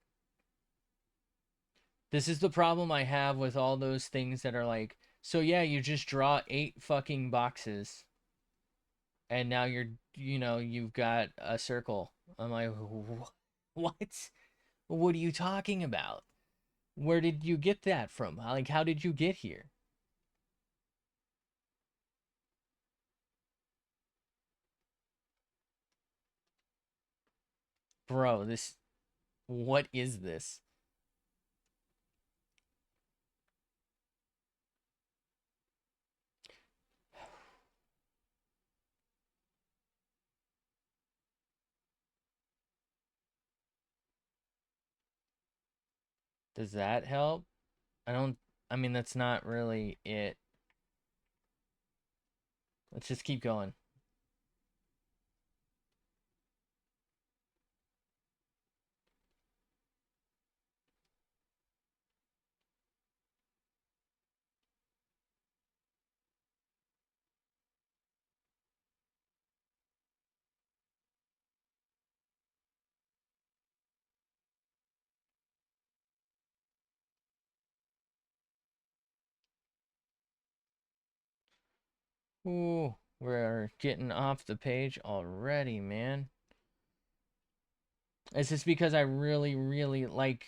This is the problem I have with all those things that are like, so yeah, you just draw 8 fucking boxes and now you've got a circle. I'm like, what? What are you talking about? Where did you get that from? Like, how did you get here? Bro, what is this? Does that help? I mean, that's not really it. Let's just keep going. Ooh, we're getting off the page already, man. It's just because I really, really like.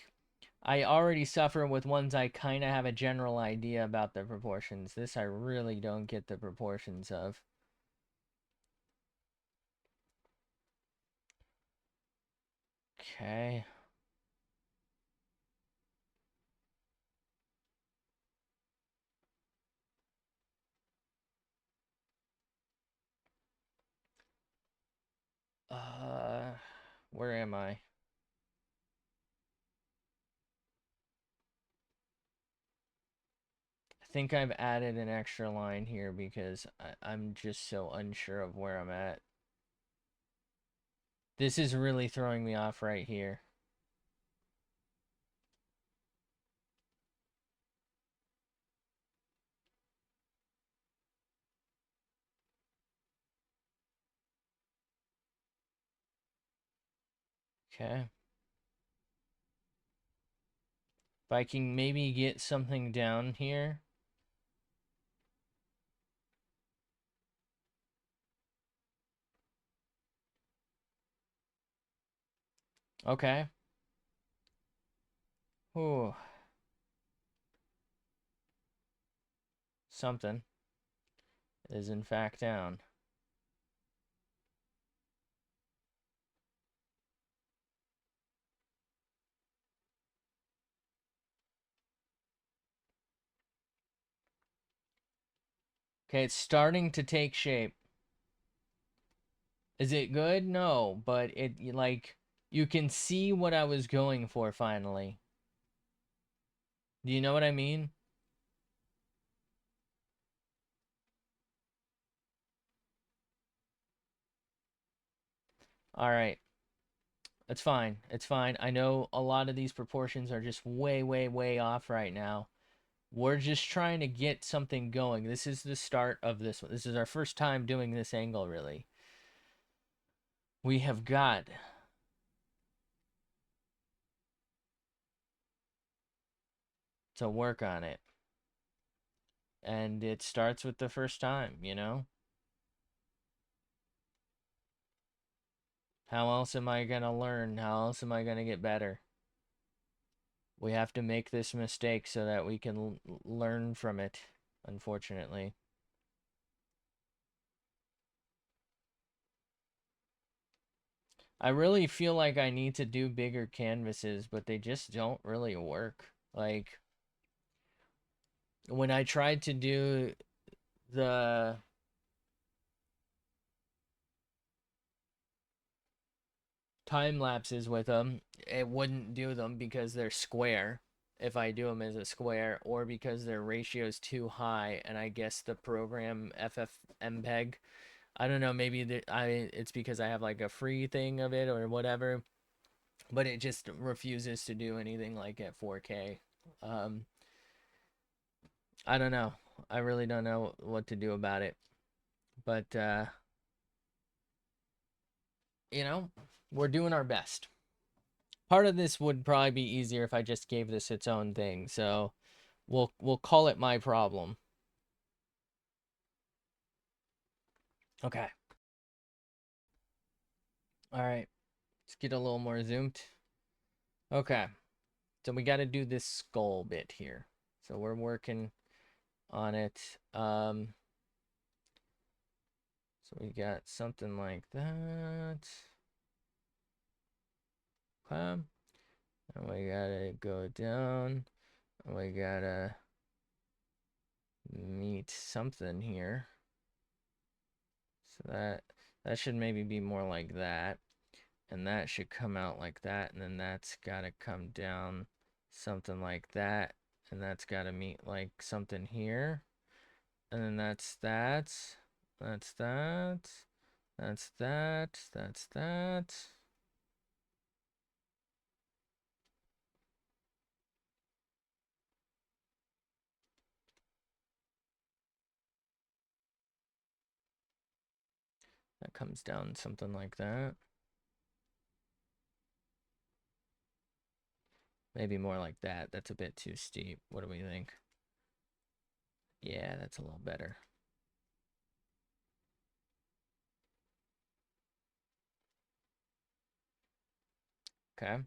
I already suffer with ones I kind of have a general idea about the proportions. This I really don't get the proportions of. Okay. Where am I? I think I've added an extra line here because I'm just so unsure of where I'm at. This is really throwing me off right here. Okay. If I can maybe get something down here. Okay. Ooh. Something is in fact down. Okay, it's starting to take shape. Is it good? No, but it like you can see what I was going for finally. Do you know what I mean? All right. It's fine. It's fine. I know a lot of these proportions are just way, way, way off right now. We're just trying to get something going. This is the start of this one. This is our first time doing this angle, really. We have got to work on it. And it starts with the first time, you know? How else am I going to learn? How else am I going to get better? We have to make this mistake so that we can learn from it, unfortunately. I really feel like I need to do bigger canvases, but they just don't really work. Like, when I tried to do the time lapses with them, it wouldn't do them because they're square. If I do them as a square, or because their ratio is too high, and I guess the program FFmpeg, I don't know, maybe it's because I have like a free thing of it or whatever, but it just refuses to do anything like at 4K. Um, I don't know. I really don't know what to do about it, but you know, we're doing our best. Part of this would probably be easier if I just gave this its own thing. So we'll call it my problem. Okay. All right. Let's get a little more zoomed. Okay. So we got to do this skull bit here. So we're working on it. So we got something like that. Okay. And we gotta go down. And we gotta meet something here. So that should maybe be more like that. And that should come out like that. And then that's gotta come down something like that. And that's gotta meet like something here. And then that's that. That's that. That's that. That's that. That comes down something like that. Maybe more like that. That's a bit too steep. What do we think? Yeah, that's a little better. Okay.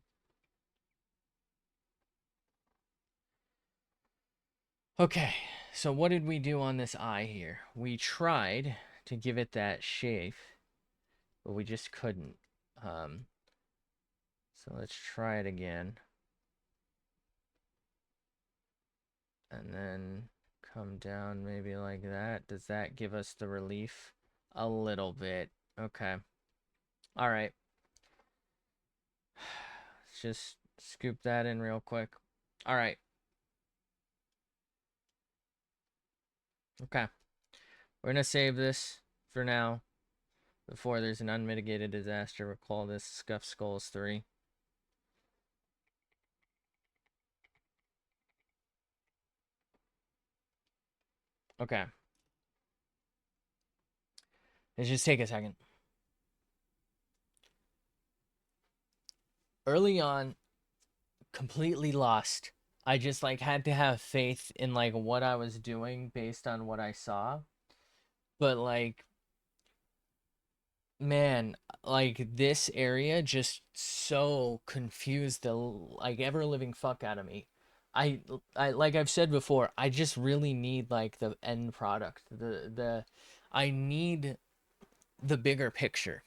Okay, so what did we do on this eye here? We tried to give it that shape, but we just couldn't. So let's try it again. And then come down maybe like that. Does that give us the relief? A little bit. Okay. All right. Let's just scoop that in real quick. All right. Okay. We're going to save this for now before there's an unmitigated disaster. We'll call this Scuffed Skulls 3. Okay. Let's just take a second. Early on, completely lost. I just like had to have faith in like what I was doing based on what I saw. But like, man, like this area just so confused the like ever living fuck out of me. I I like I've said before, I just really need like the end product. The I need the bigger picture.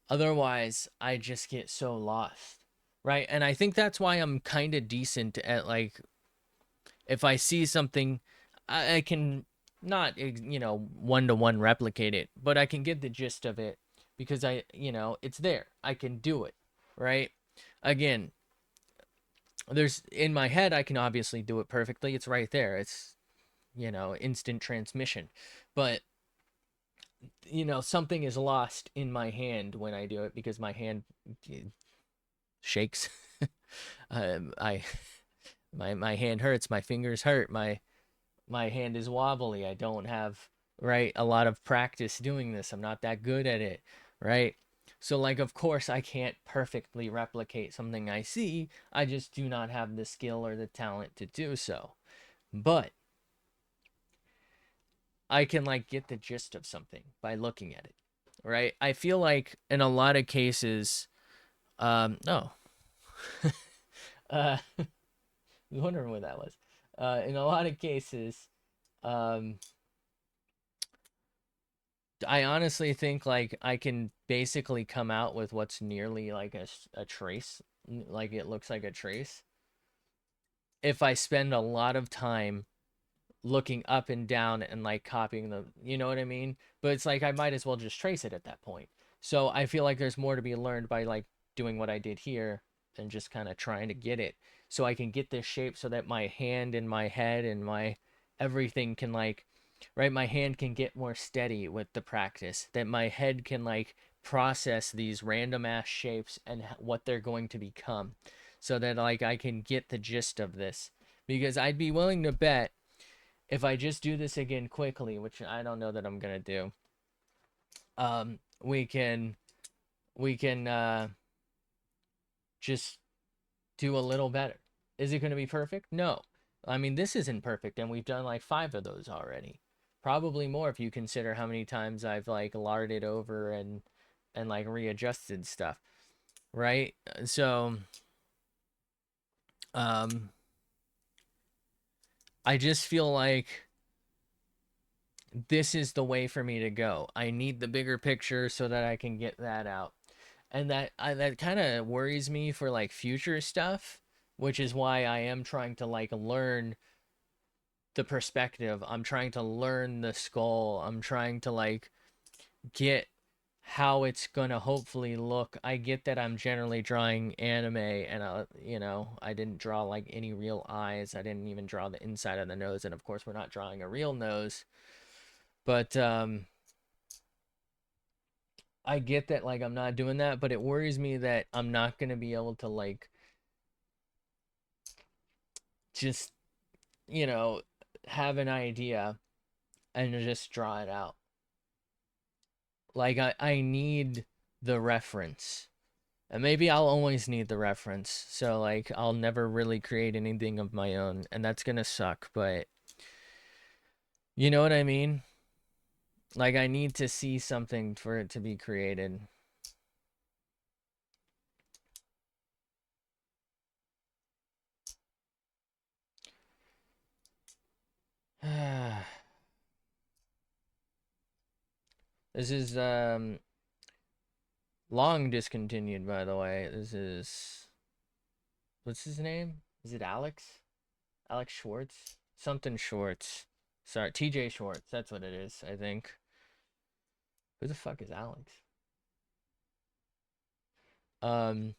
Otherwise, I just get so lost. Right? And I think that's why I'm kind of decent at like if I see something, I can not, one to one replicate it, but I can get the gist of it because it's there. I can do it, right? Again, there's in my head, I can obviously do it perfectly. It's right there. It's, instant transmission. But, something is lost in my hand when I do it because my hand shakes. I my hand hurts, my fingers hurt, my hand is wobbly. I don't have, right, a lot of practice doing this. I'm not that good at it, right? So like of course I can't perfectly replicate something I see. I just do not have the skill or the talent to do so. But I can like get the gist of something by looking at it, right? I feel like in a lot of cases, no. I was wondering what that was. In a lot of cases, um I honestly think like I can basically come out with what's nearly like a trace, like it looks like a trace, if I spend a lot of time looking up and down and like copying the, you know what I mean? But it's like I might as well just trace it at that point. So I feel like there's more to be learned by like doing what I did here than just kind of trying to get it. So I can get this shape so that my hand and my head and my everything can like, right, my hand can get more steady with the practice, that my head can like process these random ass shapes and what they're going to become so that like I can get the gist of this, because I'd be willing to bet if I just do this again quickly, which I don't know that I'm gonna do, we can just do a little better. Is it gonna be perfect? No. I mean, this isn't perfect, and we've done like 5 of those already. Probably more if you consider how many times I've like larded over and like readjusted stuff, right? So, um, I just feel like this is the way for me to go. I need the bigger picture so that I can get that out. And that kind of worries me for like future stuff, which is why I am trying to like learn the perspective. I'm trying to learn the skull. I'm trying to like get how it's gonna hopefully look. I get that I'm generally drawing anime, and I didn't draw like any real eyes. I didn't even draw the inside of the nose, and of course we're not drawing a real nose. But I get that like I'm not doing that, but it worries me that I'm not gonna be able to like just, you know, have an idea and just draw it out. Like I need the reference. And maybe I'll always need the reference. So like I'll never really create anything of my own, and that's gonna suck, but you know what I mean? Like I need to see something for it to be created. This is Long discontinued, by the way. This is, what's his name? Is it Alex? Alex Schwartz? Something Schwartz. Sorry, TJ Schwartz. That's what it is, I think. Who the fuck is Alex? Um,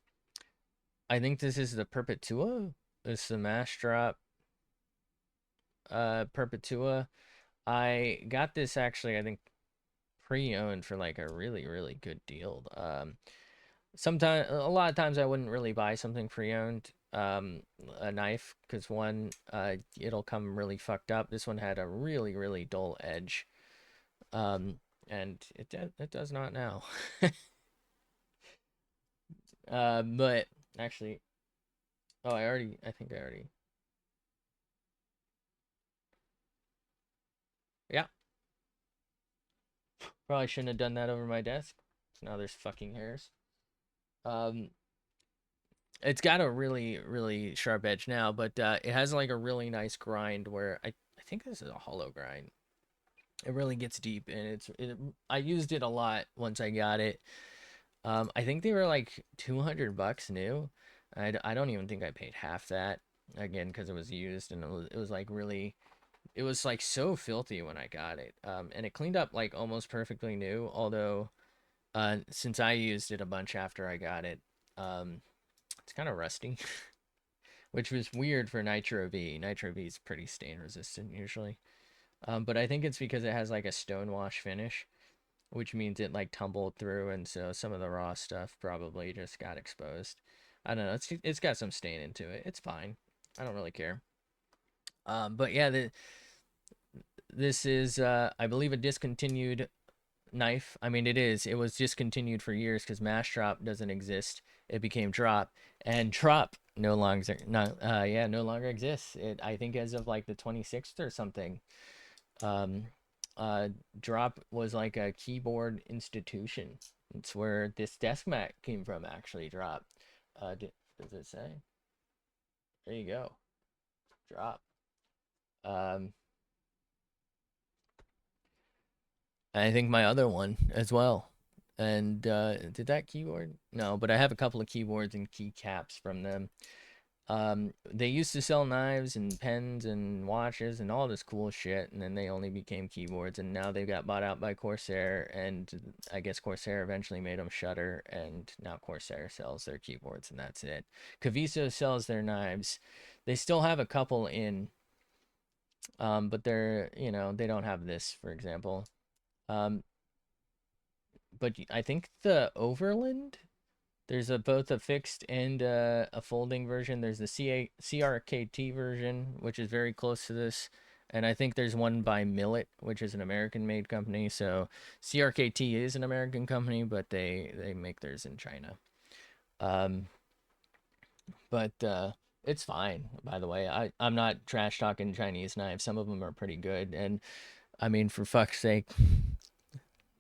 I think this is the Perpetua. It's the Mash Drop Perpetua. I got this actually, I think, pre-owned for like a really, really good deal. Sometimes, a lot of times I wouldn't really buy something pre-owned, a knife, because one, it'll come really fucked up. This one had a really, really dull edge. Um, and it does not now. But actually, oh, I think I already, yeah, probably shouldn't have done that over my desk. Now there's fucking hairs. Um, it's got a really, really sharp edge now, but it has like a really nice grind where I think this is a hollow grind. It really gets deep, and I used it a lot once I got it. I think they were like 200 bucks new. I don't even think I paid half that, again, because it was used, and it was like really, it was like so filthy when I got it. And it cleaned up like almost perfectly new, although since I used it a bunch after I got it, it's kind of rusty, which was weird for Nitro V. Nitro V is pretty stain resistant usually. But I think it's because it has like a stonewash finish, which means it like tumbled through, and so some of the raw stuff probably just got exposed. I don't know. It's got some stain into it. It's fine. I don't really care. But yeah, this is I believe a discontinued knife. I mean, it is. It was discontinued for years because Mash Drop doesn't exist. It became Drop, and Drop no longer exists. It, I think, as of like the 26th or something. Um, Drop was like a keyboard institution. It's where this desk mat came from, actually. Drop. Does it say? There you go. Drop. Um, I think my other one as well. And did that keyboard? No, but I have a couple of keyboards and keycaps from them. They used to sell knives and pens and watches and all this cool shit, and then they only became keyboards, and now they got bought out by Corsair, and I guess Corsair eventually made them shutter, and now Corsair sells their keyboards, and that's it. Caviso sells their knives. They still have a couple in, but they're, they don't have this, for example. Um, but I think the Overland, there's both a fixed and a folding version. There's the CRKT version, which is very close to this. And I think there's one by Millet, which is an American-made company. So CRKT is an American company, but they make theirs in China. Um, but it's fine, by the way. I'm not trash talking Chinese knives. Some of them are pretty good. And I mean, for fuck's sake,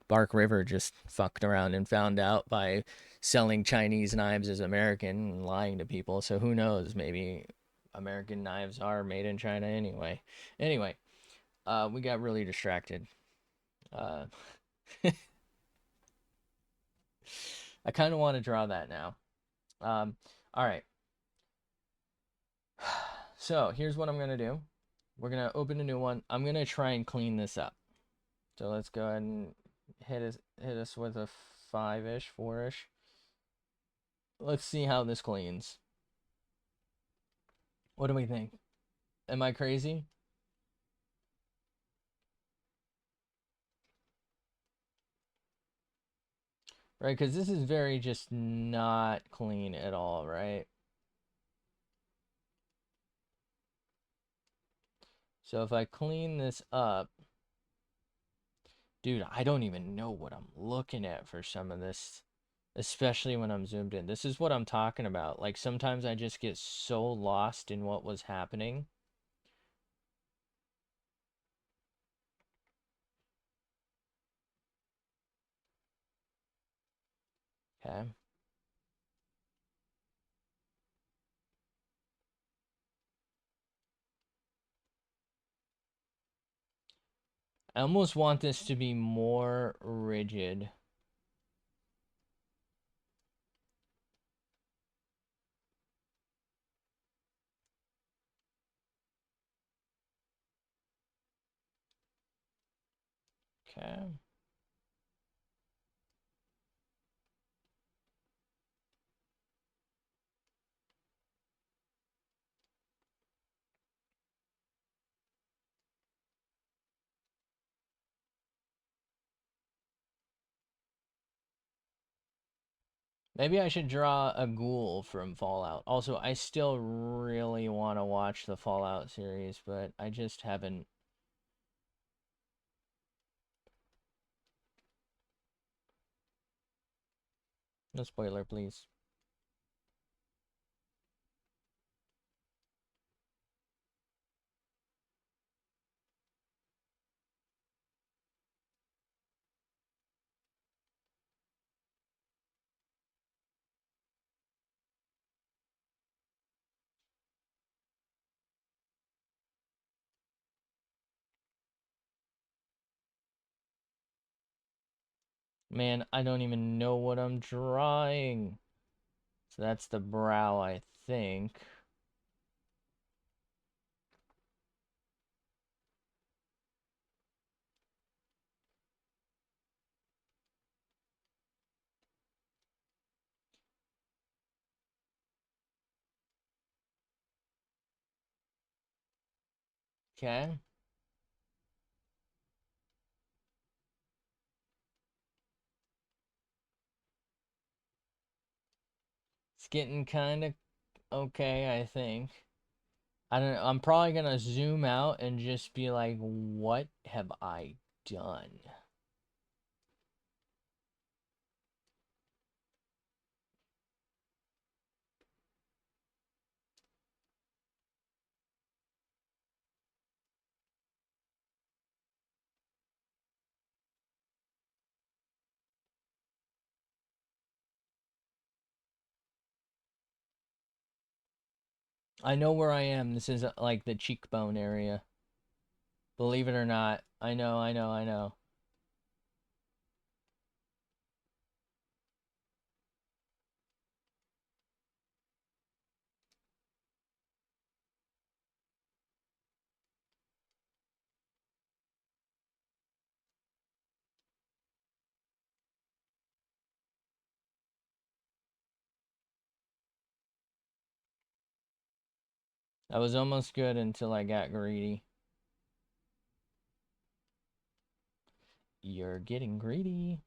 Bark River just fucked around and found out by selling Chinese knives as American and lying to people. So who knows? Maybe American knives are made in China anyway. Anyway, we got really distracted. Uh, I kind of want to draw that now. All right. So here's what I'm gonna do. We're gonna open a new one. I'm gonna try and clean this up. So let's go ahead and hit us with a 5-ish, 4-ish. Let's see how this cleans. What do we think? Am I crazy? Right, because this is very just not clean at all, right? So if I clean this up, dude, I don't even know what I'm looking at for some of this, especially when I'm zoomed in. This is what I'm talking about. Like sometimes I just get so lost in what was happening. Okay. I almost want this to be more rigid. Okay. Maybe I should draw a ghoul from Fallout. Also, I still really want to watch the Fallout series, but I just haven't. No spoiler, please. Man, I don't even know what I'm drawing. So that's the brow, I think. Okay. It's getting kind of okay, I think. I don't know. I'm probably gonna zoom out and just be like, what have I done? I know where I am. This is like the cheekbone area. Believe it or not. I know, I know, I know. I was almost good until I got greedy. You're getting greedy.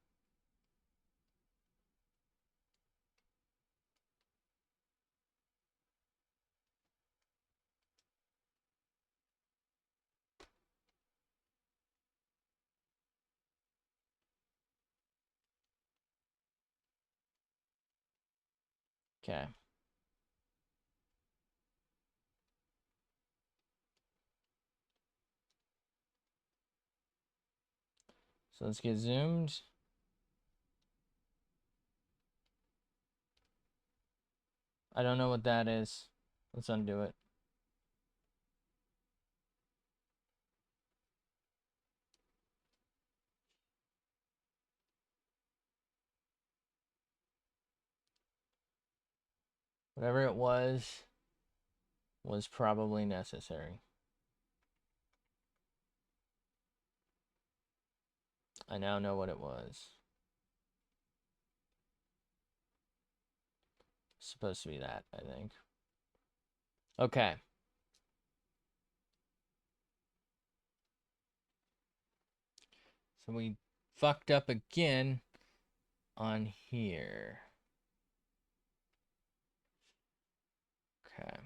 Okay. So let's get zoomed. I don't know what that is. Let's undo it. Whatever it was probably necessary. I now know what it was. Supposed to be that, I think. Okay. So we fucked up again on here. Okay.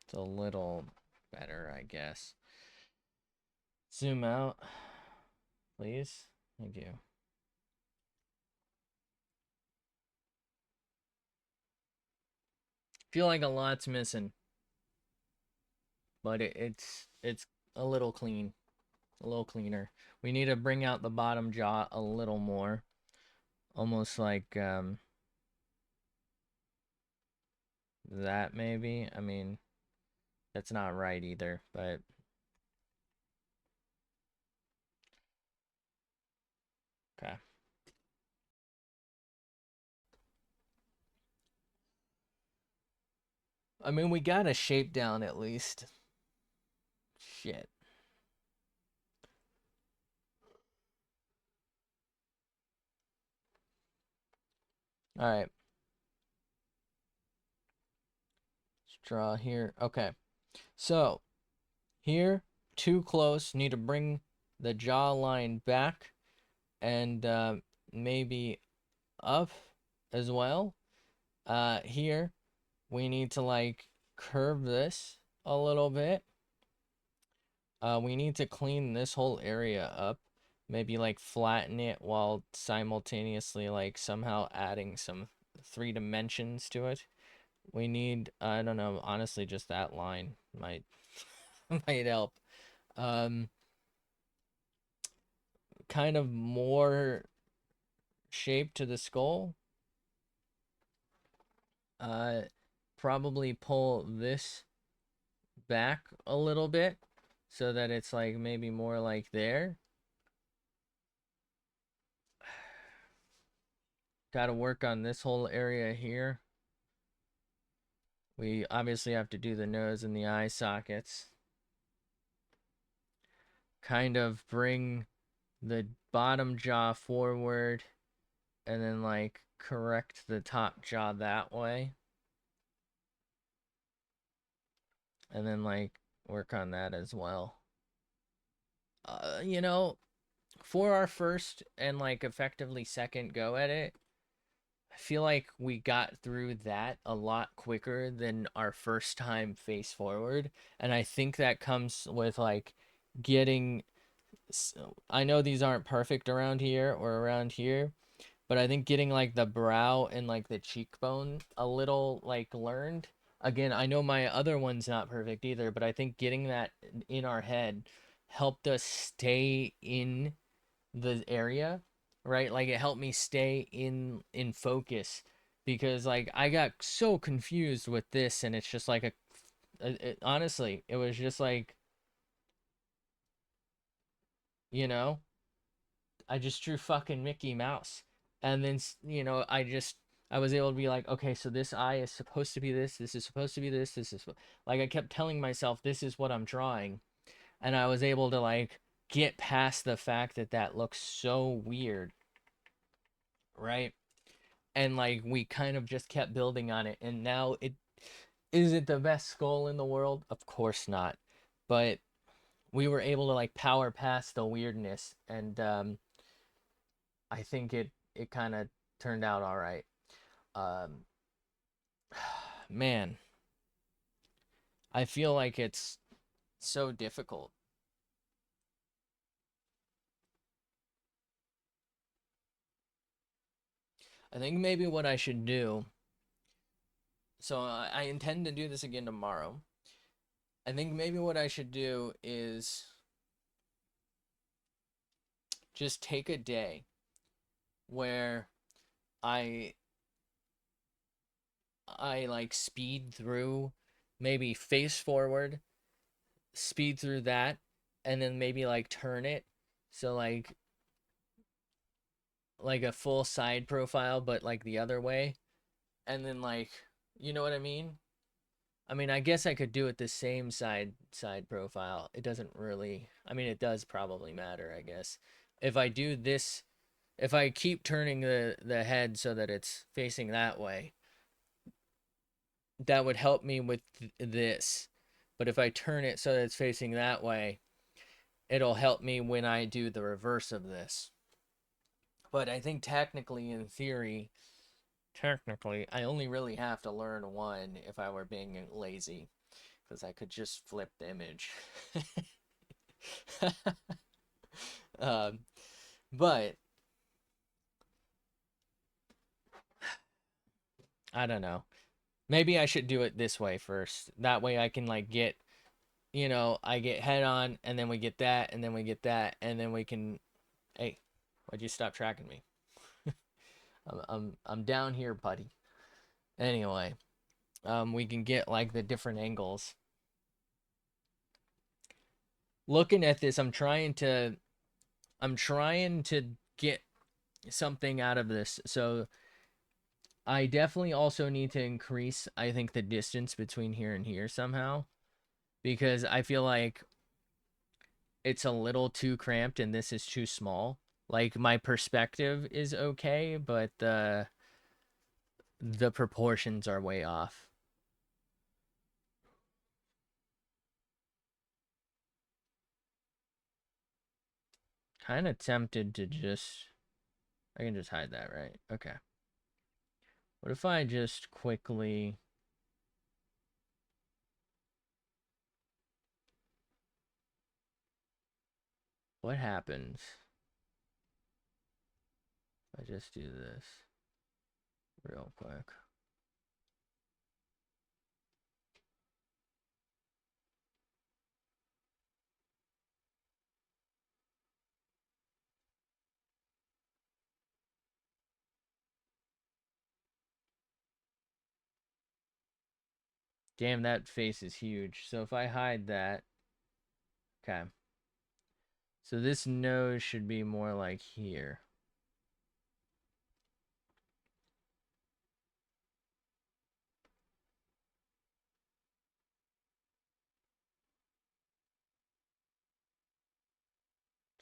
It's a little better, I guess. Zoom out, please. Thank you. Feel like a lot's missing, but it's a little clean, a little cleaner. We need to bring out the bottom jaw a little more, almost like that maybe. I mean, that's not right either, but okay. I mean, we got a shape down at least. Shit. All right. Let's draw here. Okay. So, here, too close. Need to bring the jawline back and maybe up as well. Here, we need to like curve this a little bit. We need to clean this whole area up. Maybe like flatten it while simultaneously like somehow adding some 3 dimensions to it. We need, I don't know, honestly, just that line might might help. Um, kind of more shape to the skull. Uh, probably pull this back a little bit so that it's like maybe more like there. Got to work on this whole area here. We obviously have to do the nose and the eye sockets. Kind of bring the bottom jaw forward and then like correct the top jaw that way. And then like work on that as well. You know, for our first and like effectively second go at it, I feel like we got through that a lot quicker than our first time face forward. And I think that comes with like getting, I know these aren't perfect around here or around here, but I think getting like the brow and like the cheekbone a little like learned. Again, I know my other one's not perfect either, but I think getting that in our head helped us stay in the area, right? Like it helped me stay in focus because like I got so confused with this and it's just like honestly, it was just like, you know, I just drew fucking Mickey Mouse. And then, I was able to be like, okay, so this eye is supposed to be this is supposed to be this is like I kept telling myself this is what I'm drawing. And I was able to like get past the fact that that looks so weird, right? And like we kind of just kept building on it. And now it is it the best skull in the world? Of course not. But we were able to like power past the weirdness and I think it kind of turned out all right. Um, man, I feel like it's so difficult. I think maybe what I should do. So I intend to do this again tomorrow. I think maybe what I should do is just take a day where I I like speed through, maybe face forward, speed through that, and then maybe like turn it. So like a full side profile, but like the other way. And then like, you know what I mean? I mean, I guess I could do it the same side profile. It doesn't really, I mean, it does probably matter, I guess. If I do this, if I keep turning the head so that it's facing that way, that would help me with this. But if I turn it so that it's facing that way, it'll help me when I do the reverse of this. But I think technically, in theory, technically, I only really have to learn one if I were being lazy, because I could just flip the image. um, but I don't know. Maybe I should do it this way first. That way I can like get, I get head on, and then we get that, and then we get that, and then we can. Hey, why'd you stop tracking me? I'm down here, buddy. Anyway, we can get like the different angles. Looking at this, I'm trying to get something out of this. So I definitely also need to increase, I think, the distance between here and here somehow, because I feel like it's a little too cramped and this is too small. Like my perspective is okay, but the proportions are way off. Kind of tempted to just I can just hide that, right? Okay. What if I just quickly what happens if I just do this real quick? Damn, that face is huge. So if I hide that, okay. So this nose should be more like here.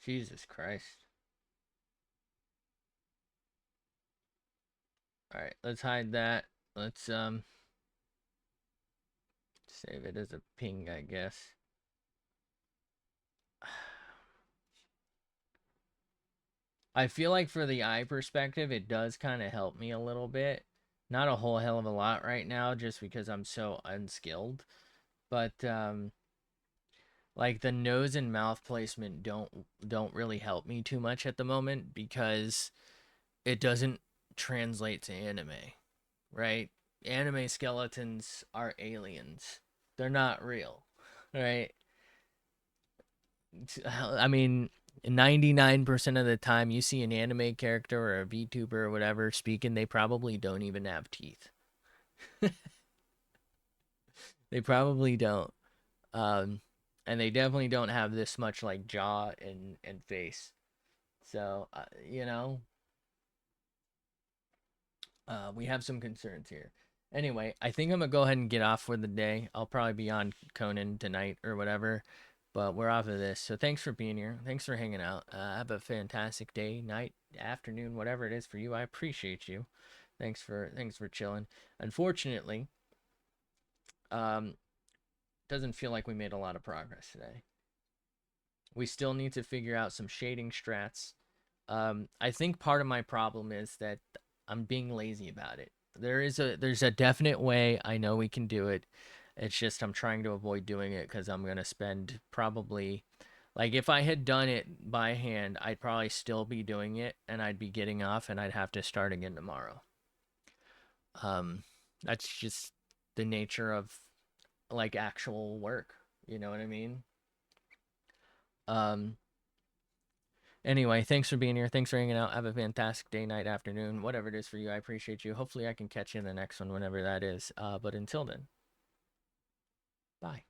Jesus Christ. All right, let's hide that. Let's save it as a ping, I guess. I feel like for the eye perspective, it does kind of help me a little bit. Not a whole hell of a lot right now, just because I'm so unskilled. But like the nose and mouth placement don't really help me too much at the moment because it doesn't translate to anime, right? Anime skeletons are aliens. They're not real, right? I mean, 99% of the time you see an anime character or a VTuber or whatever speaking, they probably don't even have teeth. They probably don't. Um, and they definitely don't have this much like jaw and face. So, we have some concerns here. Anyway, I think I'm gonna go ahead and get off for the day. I'll probably be on Conan tonight or whatever, but we're off of this. So thanks for being here. Thanks for hanging out. Have a fantastic day, night, afternoon, whatever it is for you. I appreciate you. Thanks for chilling. Unfortunately, um, doesn't feel like we made a lot of progress today. We still need to figure out some shading strats. I think part of my problem is that I'm being lazy about it. There's a definite way I know we can do it. It's just I'm trying to avoid doing it because I'm gonna spend probably like if I had done it by hand, I'd probably still be doing it and I'd be getting off and I'd have to start again tomorrow. Um, that's just the nature of like actual work. You know what I mean? Um, Anyway, thanks for being here. Thanks for hanging out. Have a fantastic day, night, afternoon, whatever it is for you. I appreciate you. Hopefully, I can catch you in the next one, whenever that is. But until then, bye.